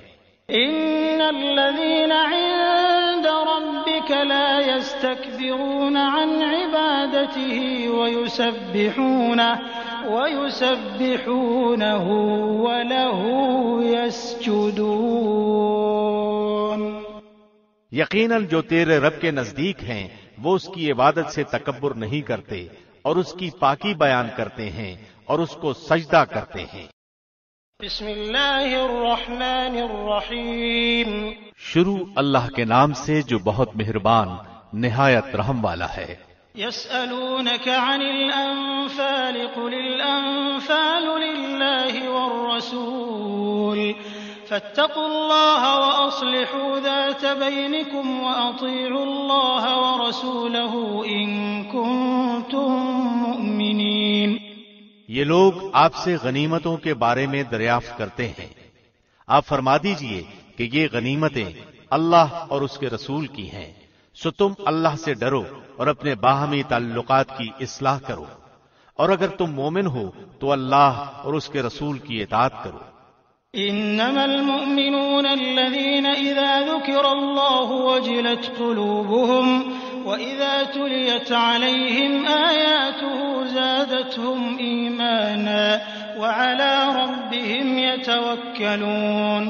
Speaker 1: ان الذين عند ربك لا يستكبرون عن عبادته ويسبحونه وله يسجدون.
Speaker 2: یقیناً جو تیرے رب کے نزدیک ہیں وہ اس کی عبادت سے تکبر نہیں کرتے اور اس کی پاکی بیان کرتے ہیں اور اس کو سجدہ کرتے ہیں.
Speaker 1: بسم اللہ الرحمن الرحیم.
Speaker 2: شروع اللہ کے نام سے جو بہت مہربان نہایت رحم والا ہے.
Speaker 1: يسألونك عن الأنفال قل الأنفال لله والرسول فاتقوا الله وأصلحوا ذات بينكم وأطيعوا الله ورسوله إن كنتم مؤمنين۔
Speaker 2: یہ لوگ آپ سے غنیمتوں کے بارے میں دریافت کرتے ہیں، آپ فرما دیجئے کہ یہ غنیمتیں اللہ اور اس کے رسول کی ہیں، سو تم اللہ سے ڈرو اور اپنے باہمی تعلقات کی اصلاح کرو، اور اگر تم مومن ہو تو اللہ اور اس کے رسول کی اطاعت کرو۔
Speaker 1: انما المؤمنون الذين اذا ذكر الله وجلت قلوبهم واذا تليت عليهم آياته زادتهم ايمانا وعلى ربهم يتوكلون۔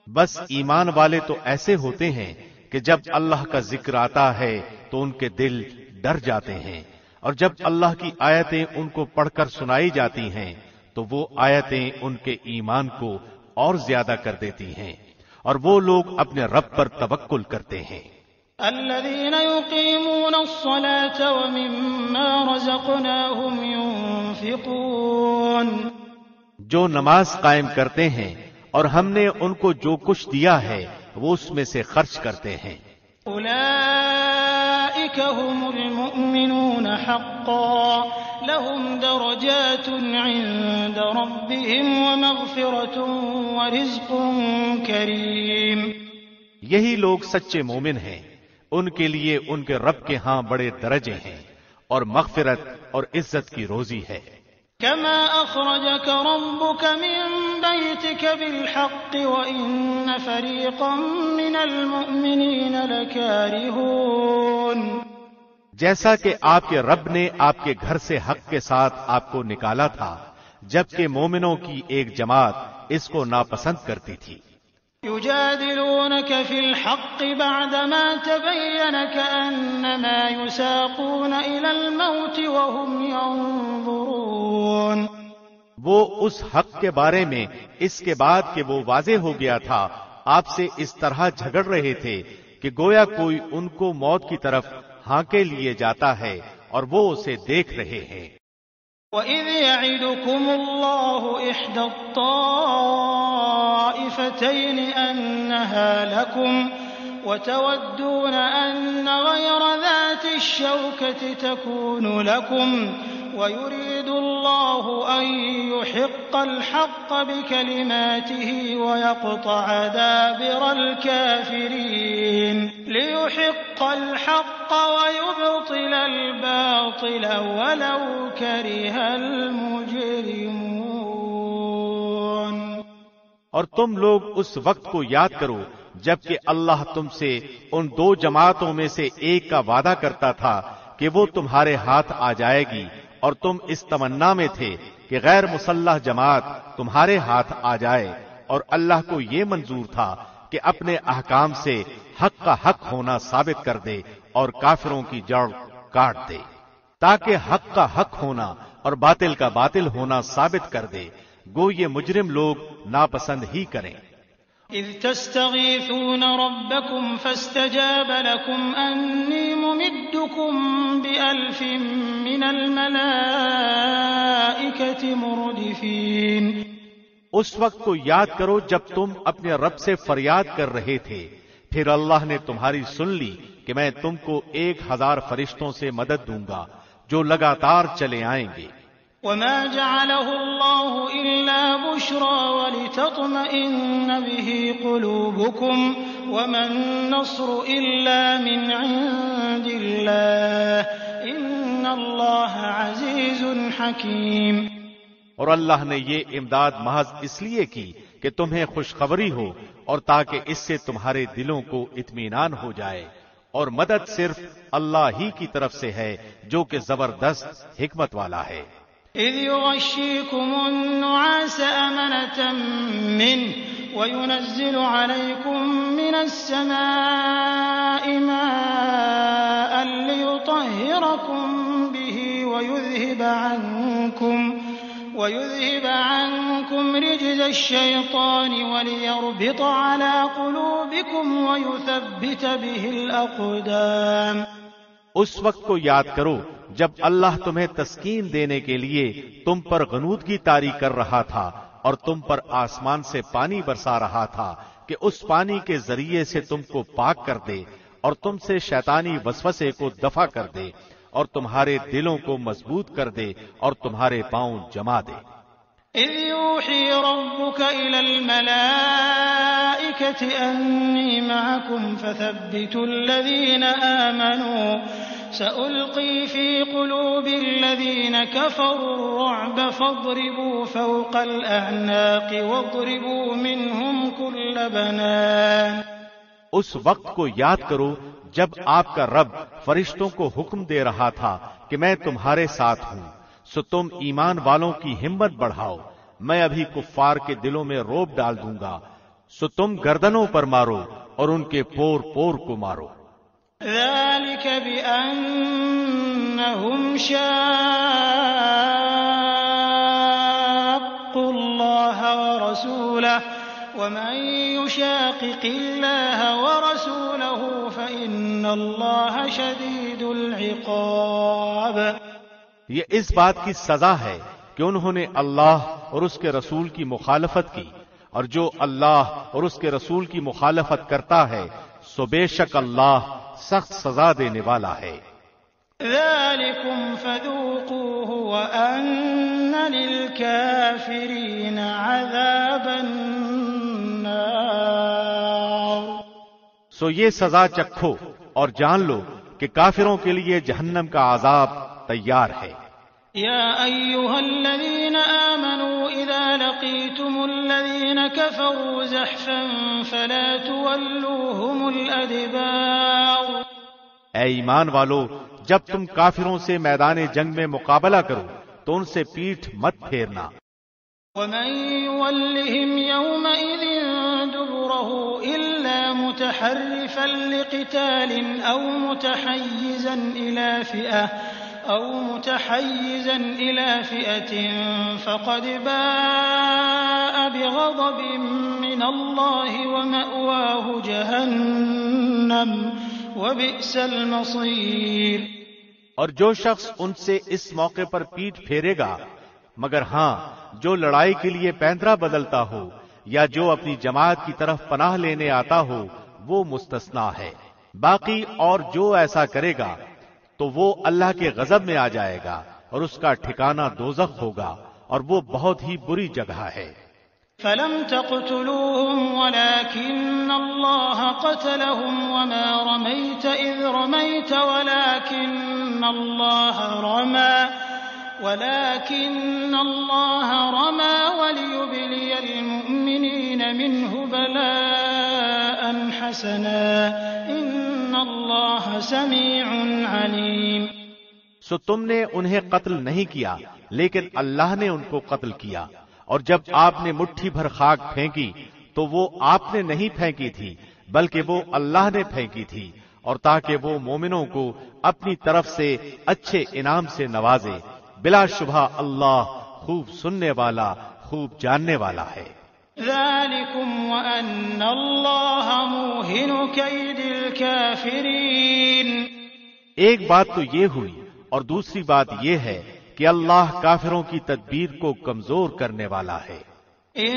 Speaker 2: بس ایمان والے تو ایسے ہوتے ہیں کہ جب اللہ کا ذکر آتا ہے تو ان کے دل ڈر جاتے ہیں، اور جب اللہ کی آیتیں ان کو پڑھ کر سنائی جاتی ہیں تو وہ آیتیں ان کے ایمان کو اور زیادہ کر دیتی ہیں، اور وہ لوگ اپنے رب پر توکل کرتے ہیں۔
Speaker 1: الذين يقيمون الصلاة ومما رزقناهم ينفقون،
Speaker 2: جو نماز قائم کرتے ہیں اور ہم نے ان کو جو کچھ دیا ہے وہ اس میں سے خرچ کرتے ہیں۔
Speaker 1: أولئك هم المؤمنون حقا لهم درجات عند ربهم ومغفرة ورزق كريم۔
Speaker 2: یہی لوگ سچے مومن ہیں، ان کے لیے ان کے رب کے ہاں بڑے درجے ہیں اور مغفرت اور عزت کی روزی ہے۔
Speaker 1: كما أخرجك ربك من بيتك بالحق وإن فريقا من المؤمنين لكارهون،
Speaker 2: جیسا کہ آپ کے رب نے آپ کے گھر سے حق کے ساتھ آپ کو نکالا تھا، جبکہ مومنوں کی ایک جماعت اس کو ناپسند کرتی تھی۔
Speaker 1: يجادلونك في الحق بعدما تبين كأنما يساقون إلى الموت وهم ينظرون،
Speaker 2: وہ اس حق کے بارے میں اس کے بعد کہ وہ واضح ہو گیا تھا آپ سے اس طرح جھگڑ رہے تھے کہ گویا کوئی ان کو موت کی طرف ہانکے لیے جاتا ہے اور وہ اسے دیکھ رہے ہیں۔
Speaker 1: وَإِذْ يَعِدُكُمُ اللَّهُ إِحْدَى الطَّائِفَتَيْنِ أَنَّهَا لَكُمْ وَتَوَدُّونَ أَنَّ غَيْرَ ذَاتِ الشَّوْكَةِ تَكُونُ لَكُمْ وَيُرِيدُ اللَّهُ أَن يُحِقَّ الْحَقَّ بِكَلِمَاتِهِ وَيَقْطَعَ دَابِرَ الْكَافِرِينَ لِيُحِقَّ الْحَقَّ وَيُبْطِلَ الْبَاطِلَ وَلَوْ كَرِهَ الْمُجْرِمُونَ۔
Speaker 2: اور تم لوگ اس وقت کو یاد کرو جبکہ اللہ تم سے ان دو جماعتوں میں سے ایک کا وعدہ کرتا تھا کہ وہ تمہارے ہاتھ آ جائے گی، اور تم اس تمنا میں تھے کہ غیر مسلح جماعت تمہارے ہاتھ آ جائے، اور اللہ کو یہ منظور تھا کہ اپنے احکام سے حق کا حق ہونا ثابت کر دے اور کافروں کی جڑ کاٹ دے، تاکہ حق کا حق ہونا اور باطل کا باطل ہونا ثابت کر دے، گو یہ مجرم لوگ ناپسند ہی کریں۔
Speaker 1: إذ تستغيثون ربكم فاستجاب لكم أني ممدكم بألف من الملائكة مردفين۔
Speaker 2: اس وقت کو یاد کرو جب تم اپنے رب سے فریاد کر رہے تھے، پھر اللہ نے تمہاری سن لی کہ میں تم کو 1000 فرشتوں سے مدد دوں گا جو لگاتار چلے آئیں گے۔
Speaker 1: وما جعله الله إلا بشرى ولتطمئن به قلوبكم وما النصر إلا من عند الله إن الله عزيز حكيم۔
Speaker 2: اور اللہ نے یہ امداد محض اس لیے کی کہ تمہیں خوشخبری ہو اور تاکہ اس سے تمہارے دلوں کو اطمینان ہو جائے، اور مدد صرف اللہ ہی کی طرف سے ہے جو کہ زبردست حکمت والا ہے۔
Speaker 1: إذ يغشيكم النعاس أمنة منه وينزل عليكم من السماء ماء ليطهركم به ويذهب عنكم رجز الشيطان وليربط على قلوبكم ويثبت به الأقدام۔
Speaker 2: اس وقت کو یاد کرو جب اللہ تمہیں تسکین دینے کے لیے تم پر غنودگی طاری کر رہا تھا اور تم پر آسمان سے پانی برسا رہا تھا کہ اس پانی کے ذریعے سے تم کو پاک کر دے اور تم سے شیطانی وسوسے کو دفع کر دے اور تمہارے دلوں کو مضبوط کر دے اور تمہارے پاؤں جما دے۔
Speaker 1: اذ یوحی ربک الی الملائکۃ انی معکم فثبتوا الذین آمنوا سألقی فی قلوب الذین کفروا الرعب فاضربوا فوق الأعناق واضربوا منهم كل بنان۔
Speaker 2: اس وقت کو یاد کرو جب آپ کا رب فرشتوں کو حکم دے رہا تھا کہ میں تمہارے ساتھ ہوں، سو تم ایمان والوں کی ہمت بڑھاؤ، میں ابھی کفار کے دلوں میں روب ڈال دوں گا، سو تم گردنوں پر مارو اور ان کے پور پور کو مارو۔
Speaker 1: ذلك بأنهم شاقوا الله ورسوله ومن يشاقق الله ورسوله فإن الله شديد العقاب۔
Speaker 2: یہ اس بات کی سزا ہے کہ انہوں نے اللہ اور اس کے رسول کی مخالفت کی، اور جو اللہ اور اس کے رسول کی مخالفت کرتا ہے سو بے شک اللہ سخت سزا دینے والا ہے۔
Speaker 1: ذلكم فذوقوه وأن للكافرين عذاب النار۔
Speaker 2: سو یہ سزا چکھو اور جان لو کہ کافروں کے لیے جہنم کا عذاب تیار ہے۔
Speaker 1: يا أيها الذين آمنوا إذا لقيتم الذين كفروا زحفا فلا تولوهم الأدبار۔
Speaker 2: اے ایمان والو، جب تم کافروں سے میدان جنگ میں مقابلہ کرو تو ان سے پیٹھ مت پھیرنا۔
Speaker 1: ومن يولهم يومئذ دبره إلا متحرفا لقتال أو متحيزا إلى فئة فقد باء بغضب من الله ومأواه جهنم وبئس المصير۔
Speaker 2: اور جو شخص ان سے اس موقع پر پیٹھ پھیرے گا، مگر ہاں جو لڑائی کے لیے پیندرا بدلتا ہو یا جو اپنی جماعت کی طرف پناہ لینے آتا ہو وہ مستثنا ہے، باقی اور جو ایسا کرے گا تو وہ اللہ کے غضب میں آ جائے گا اور اس کا ٹھکانہ دوزخ ہوگا اور وہ بہت ہی بری جگہ ہے۔
Speaker 1: فلم تقتلوهم ولكن الله قتلهم وما رميت إذ رميت ولكن الله رمى وليبلي المؤمنين منه بلاء حسنا إن الله سميع عليم۔
Speaker 2: سو تم نے انہیں قتل نہیں کیا لیکن اللہ نے ان کو قتل کیا، اور جب آپ نے مٹھی بھر خاک پھینکی تو وہ آپ نے نہیں پھینکی تھی بلکہ وہ اللہ نے پھینکی تھی، اور تاکہ وہ مومنوں کو اپنی طرف سے اچھے انعام سے نوازے، بلا شبہ اللہ خوب سننے والا خوب جاننے والا ہے۔
Speaker 1: ذلكم وأن الله موهن كيد الكافرين۔
Speaker 2: ایک بات تو یہ ہوئی اور دوسری بات یہ ہے کہ اللہ کافروں کی تدبیر کو کمزور کرنے والا ہے۔
Speaker 1: إن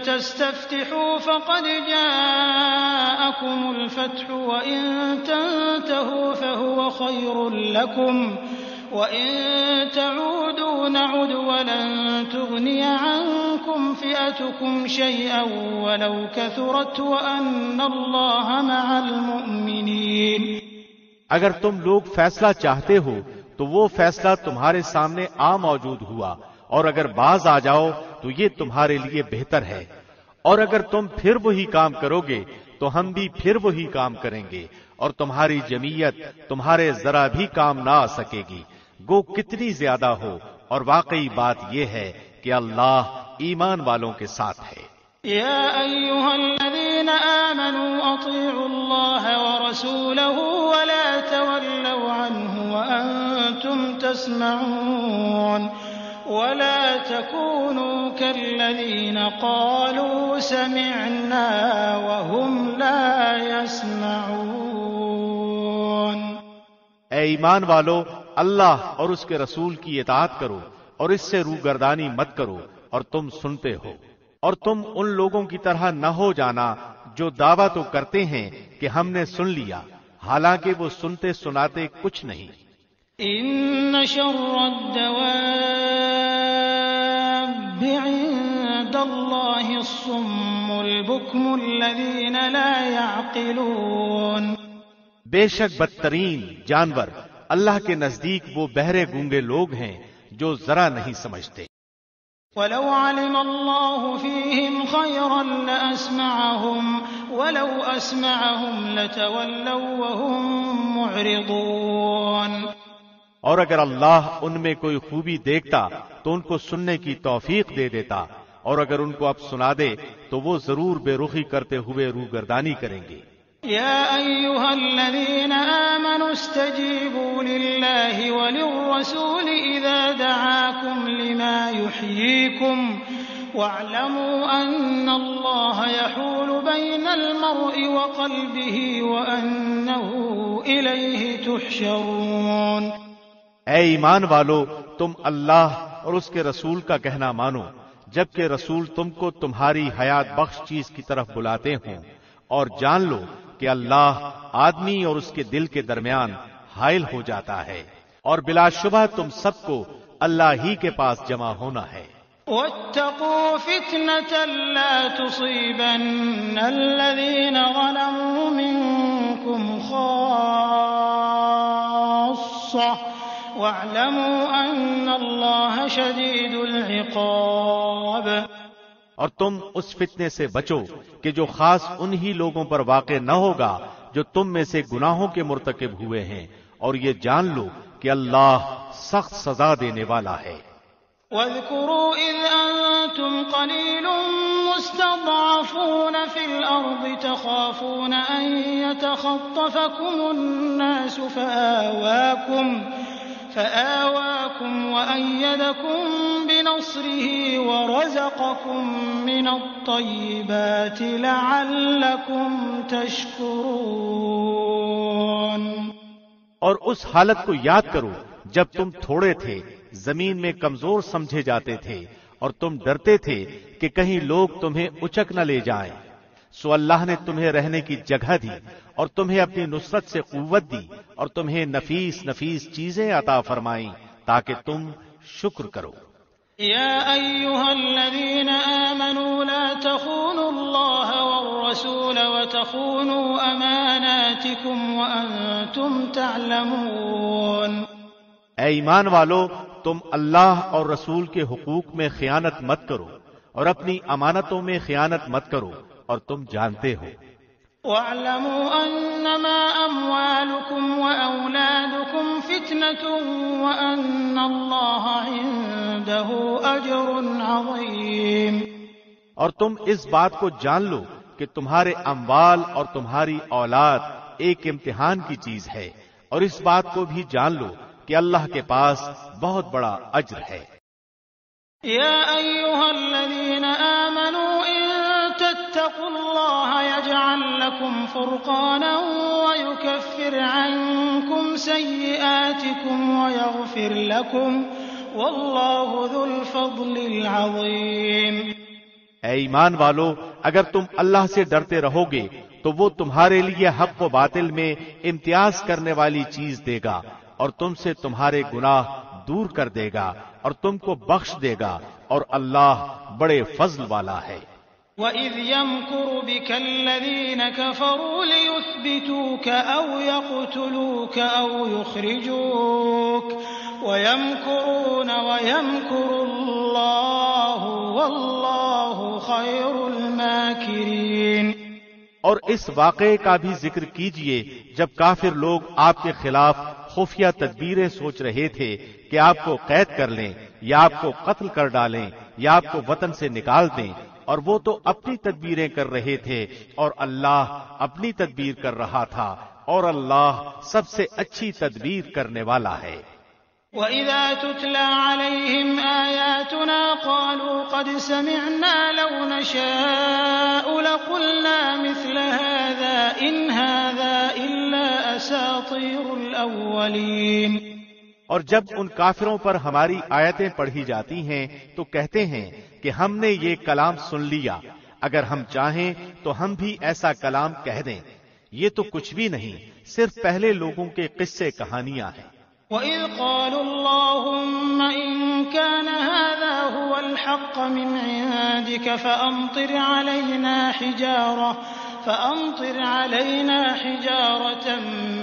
Speaker 1: تستفتحوا فقد جاءكم الفتح وإن تنتهوا فهو خير لكم وإن تعودوا نعد ولن تغني عنكم فئتكم شيئا ولو كثرت وأن الله مع المؤمنين۔
Speaker 2: اگر تم لوگ فیصلہ چاہتے ہو تو وہ فیصلہ تمہارے سامنے موجود ہوا، اور اگر باز آ جاؤ تو یہ تمہارے لیے بہتر ہے، اور اگر تم پھر وہی کام کرو گے تو ہم بھی پھر وہی کام کریں گے، اور تمہاری جمعیت تمہارے ذرا بھی کام نہ آ سکے گی، گو کتنی زیادہ ہو، اور واقعی بات یہ ہے کہ اللہ ایمان والوں کے ساتھ ہے۔
Speaker 1: يا أيها الذين آمنوا أطيعوا الله ورسوله ولا تولوا عنه وأنتم تسمعون ولا تكونوا كالذين قالوا سمعنا وهم لا يسمعون۔
Speaker 2: اے ایمان والو، اللہ اور اس کے رسول کی اطاعت کرو اور اس سے روگردانی مت کرو، اور تم سنتے ہو، اور تم ان لوگوں کی طرح نہ ہو جانا جو دعویٰ تو کرتے ہیں کہ ہم نے سن لیا، حالانکہ وہ سنتے سناتے کچھ نہیں۔
Speaker 1: ان شر الدواب عند اللہ الصم البکم الذین لا يعقلون،
Speaker 2: بے شک بدترین جانور اللہ کے نزدیک وہ بہرے گونگے لوگ ہیں جو ذرا نہیں سمجھتے۔
Speaker 1: وَلَوْ عَلِمَ اللَّهُ فِيهِمْ خَيْرًا لَأَسْمَعَهُمْ وَلَوْ أَسْمَعَهُمْ لَتَوَلَّوْا وَهُمْ مُعْرِضُونَ،
Speaker 2: اور اگر اللہ ان میں کوئی خوبی دیکھتا تو ان کو سننے کی توفیق دے دیتا، اور اگر ان کو اب سنا دے تو وہ ضرور بے رخی کرتے ہوئے روگردانی کریں گے۔
Speaker 1: يا أيها الذين آمنوا استجيبوا لله وللرسول إذا دعاكم لما يحييكم واعلموا أن الله يحول بين المرء وقلبه وأنه إليه تحشرون۔
Speaker 2: اے ایمان والو، تم اللہ اور اس کے رسول کا کہنا مانو جبکہ رسول تم کو تمہاری حیات بخش چیز کی طرف بلاتے ہوں، اور جان لو کہ اللہ آدمی اور اس کے دل کے درمیان حائل ہو جاتا ہے، اور بلا شبہ تم سب کو اللہ ہی کے پاس جمع ہونا ہے۔
Speaker 1: واتقوا فتنة لا تصيبن الذين ظلموا منكم خاصة واعلموا أن الله شديد العقاب۔
Speaker 2: اور تم اس فتنے سے بچو کہ جو خاص انہی لوگوں پر واقع نہ ہوگا جو تم میں سے گناہوں کے مرتکب ہوئے ہیں، اور یہ جان لو کہ اللہ سخت سزا دینے والا ہے۔
Speaker 1: واذكروا إذ أنتم قليل مستضعفون في الأرض تخافون أن يتخطفكم الناس فآواكم وأيدكم بنصره ورزقكم من الطيبات لعلكم تشكرون۔
Speaker 2: اور اس حالت کو یاد کرو جب تم تھوڑے تھے، زمین میں کمزور سمجھے جاتے تھے، اور تم ڈرتے تھے کہ کہیں لوگ تمہیں اچک نہ لے جائیں، سو اللہ نے تمہیں رہنے کی جگہ دی اور تمہیں اپنی نصرت سے قوت دی اور تمہیں نفیس نفیس چیزیں عطا فرمائیں تاکہ تم شکر کرو۔
Speaker 1: يا أيها الذين آمنوا لا تخونوا الله والرسول وتخونوا أماناتكم وأنتم تعلمون۔
Speaker 2: اے ایمان والو، تم اللہ اور رسول کے حقوق میں خیانت مت کرو اور اپنی امانتوں میں خیانت مت کرو، اور تم جانتے ہو۔
Speaker 1: وَاعْلَمُوا أَنَّمَا أَمْوَالُكُمْ وَأَوْلَادُكُمْ فِتْنَةٌ وَأَنَّ اللَّهَ عِندَهُ أَجْرٌ عَظِيمٌ۔
Speaker 2: اور تم اس بات کو جان لو کہ تمہارے اموال اور تمہاری اولاد ایک امتحان کی چیز ہے، اور اس بات کو بھی جان لو کہ اللہ کے پاس بہت بڑا اجر ہے۔
Speaker 1: يا أيها الذين آمنوا إن تتقوا الله يجعل لكم فرقانا ويكفر عنكم سيئاتكم ويغفر لكم والله ذو الفضل العظيم۔
Speaker 2: اے ایمان والو، اگر تم اللہ سے ڈرتے رہو گے تو وہ تمہارے لیے حق و باطل میں امتیاز کرنے والی چیز دے گا، اور تم سے تمہارے گناہ دور کر دے گا اور تم کو بخش دے گا، اور اللہ بڑے فضل والا ہے۔
Speaker 1: وَإِذْ يَمْكُرُ بِكَ الَّذِينَ كَفَرُوا لِيُثْبِتُوكَ أَوْ يَقْتُلُوكَ أَوْ يُخْرِجُوكَ وَيَمْكُرُونَ وَيَمْكُرُ اللَّهُ وَاللَّهُ خَيْرُ الْمَاكِرِينَ۔
Speaker 2: اور اس واقعے کا بھی ذکر کیجئے جب کافر لوگ آپ کے خلاف خفیہ تدبیریں سوچ رہے تھے کہ آپ کو قید کر لیں یا آپ کو قتل کر ڈالیں یا آپ کو وطن سے نکال دیں، اور وہ تو اپنی تدبیریں کر رہے تھے اور اللہ اپنی تدبیر کر رہا تھا، اور اللہ سب سے اچھی تدبیر کرنے والا ہے۔
Speaker 1: وَإِذَا تُتْلَى عَلَيْهِمْ آيَاتُنَا قَالُوا قَدْ سَمِعْنَا لَوْ نَشَاءُ لَقُلْنَا مِثْلَ هَذَا إِنْ هَذَا إِلَّا أَسَاطِيرُ أساطير الأولين۔
Speaker 2: اور جب ان کافروں پر ہماری آیتیں پڑھی جاتی ہیں تو کہتے ہیں کہ ہم نے یہ کلام سن لیا، اگر ہم چاہیں تو ہم بھی ایسا کلام کہہ دیں، یہ تو کچھ بھی نہیں، صرف پہلے لوگوں کے قصے کہانیاں ہیں۔
Speaker 1: وَإِذْ قَالُوا اللَّهُمَّ إِن كَانَ هَذَا هُوَ الْحَقَّ مِنْ عِندِكَ فَأَمْطِرْ عَلَيْنَا حِجَارَةً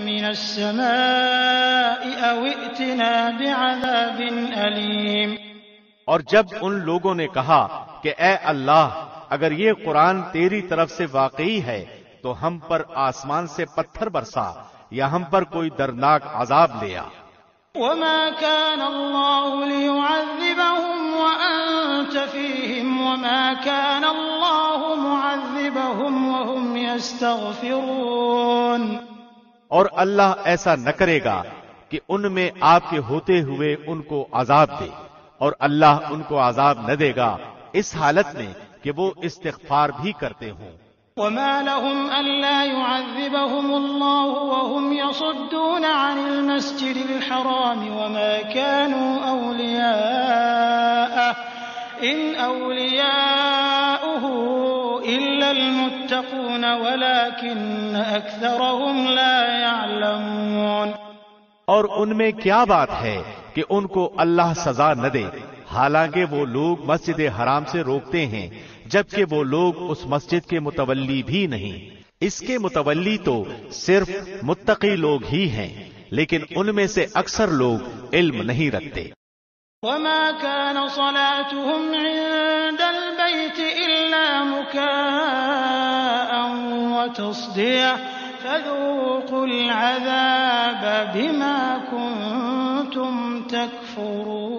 Speaker 1: مِنَ السَّمَاءِ أَوْ ائْتِنَا بِعَذَابٍ أَلِيمٍ۔
Speaker 2: اور جب ان لوگوں نے کہا کہ اے اللہ، اگر یہ قرآن تیری طرف سے واقعی ہے تو ہم پر آسمان سے پتھر برسا یا ہم پر کوئی دردناک عذاب لے آ۔
Speaker 1: وَمَا كَانَ اللَّهُ لِيُعَذِّبَهُمْ وَأَنْتَ فِيهِمْ وَمَا كَانَ اللَّهُ مُعَذِّبَهُمْ وَهُمْ يَسْتَغْفِرُونَ۔
Speaker 2: اور اللہ ایسا نہ کرے گا کہ ان میں آپ کے ہوتے ہوئے ان کو عذاب دے، اور اللہ ان کو عذاب نہ دے گا اس حالت میں کہ وہ استغفار بھی کرتے ہوں۔
Speaker 1: وَمَا لَهُمْ أَلَّا يُعَذِّبَهُمُ اللَّهُ وَهُمْ يَصُدُّونَ عَنِ الْمَسْجِدِ الْحَرَامِ وَمَا كَانُوا أَوْلِيَاءَهُ إِنْ أَوْلِيَاؤُهُ إِلَّا الْمُتَّقُونَ وَلَكِنَّ أَكْثَرَهُمْ لَا يَعْلَمُونَ۔
Speaker 2: اور ان میں کیا بات ہے کہ ان کو اللہ سزا نہ دے، حالانکہ وہ لوگ مسجد حرام سے روکتے ہیں جبکہ وہ لوگ اس مسجد کے متولی بھی نہیں۔ اس کے متولی تو صرف متقی لوگ ہی ہیں، لیکن ان میں سے اکثر لوگ علم نہیں رکھتے۔
Speaker 1: وَمَا كَانَ صَلَاتُهُمْ عِندَ الْبَيْتِ إِلَّا مُكَاءً وَتَصْدِيَةً فَذُوقُوا الْعَذَابَ بِمَا كُنتُمْ تَكْفُرُونَ۔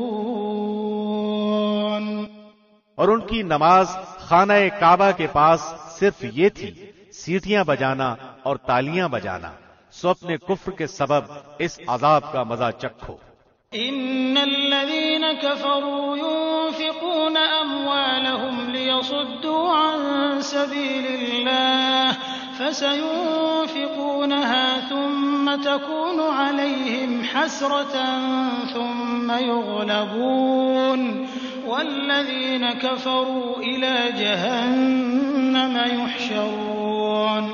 Speaker 2: اور ان کی نماز خانہ کعبہ کے پاس صرف یہ تھی، سیٹیاں بجانا اور تالیاں بجانا، سو اپنے کفر کے سبب اس عذاب کا مزہ چکھو۔
Speaker 1: ان الذين كفروا ينفقون اموالهم ليصدوا عن سبيل الله فسينفقونها ثم تكون عليهم حسرة ثم يغلبون والذين كفروا إلى جهنم يحشرون۔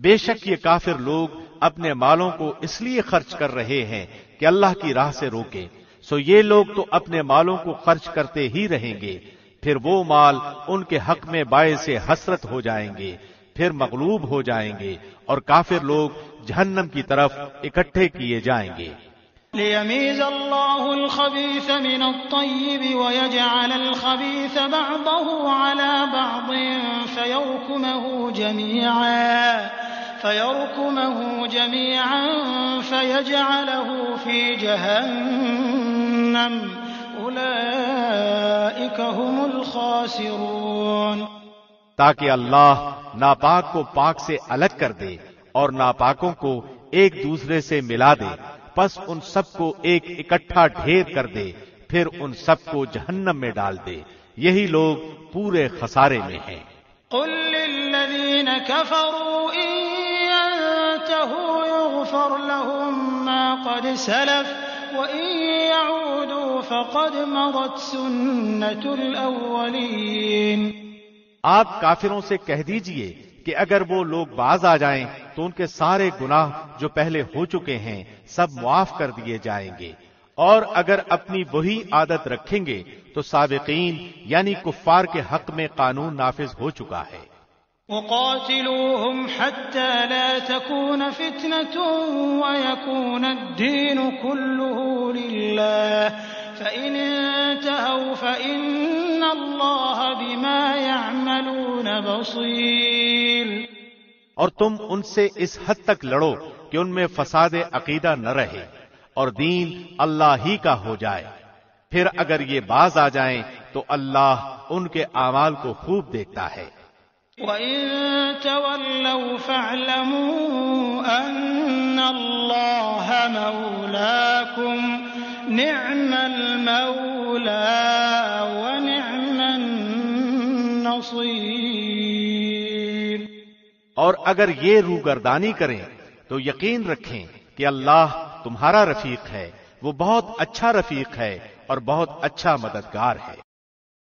Speaker 2: بے شک یہ کافر لوگ اپنے مالوں کو اس لیے خرچ کر رہے ہیں کہ اللہ کی راہ سے روکے، سو یہ لوگ تو اپنے مالوں کو خرچ کرتے ہی رہیں گے، پھر وہ مال ان کے حق میں باعث حسرت ہو جائیں گے، پھر مغلوب ہو جائیں گے، اور کافر لوگ جہنم کی طرف اکٹھے کیے جائیں گے۔
Speaker 1: ليميز الله الخبيث من الطيب ويجعل الخبيث بعضه على بعض فيركمه جميعا فيجعله في جهنم أولئك هم الخاسرون۔
Speaker 2: تاکہ اللہ ناپاک کو پاک سے الگ کر دے اور ناپاکوں کو ایک دوسرے سے ملا دے، پس ان سب کو ایک اکٹھا ڈھیر کر دے، پھر ان سب کو جہنم میں ڈال دے، یہی لوگ پورے خسارے میں ہیں۔
Speaker 1: قل للذین كفروا ان ينتهوا يغفر لهم ما قد سلف وان يعودوا فقد مضت سنة الاولین۔
Speaker 2: آپ کافروں سے کہہ دیجئے کہ اگر وہ لوگ باز آ جائیں تو ان کے سارے گناہ جو پہلے ہو چکے ہیں سب معاف کر دیے جائیں گے، اور اگر اپنی وہی عادت رکھیں گے تو سابقین یعنی کفار کے حق میں قانون نافذ ہو چکا ہے۔
Speaker 1: وقاتلوهم حتى لا تكون فتنة ويكون الدين كله لله فإن انتهوا فإن الله بما يعملون بصير۔
Speaker 2: اور تم ان سے اس حد تک لڑو کہ ان میں فساد عقیدہ نہ رہے اور دین اللہ ہی کا ہو جائے، پھر اگر یہ باز آ جائیں تو اللہ ان کے اعمال کو خوب دیکھتا ہے۔
Speaker 1: وَإِن تَوَلَّوْا فَاعْلَمُوا أَنَّ اللَّهَ مَوْلَاكُمْ نِعْمَ الْمَوْلَى وَنِعْمَ النَّصِيرُ۔
Speaker 2: اور اگر یہ روگردانی کریں تو یقین رکھیں کہ اللہ تمہارا رفیق ہے، وہ بہت اچھا رفیق ہے اور بہت اچھا مددگار ہے۔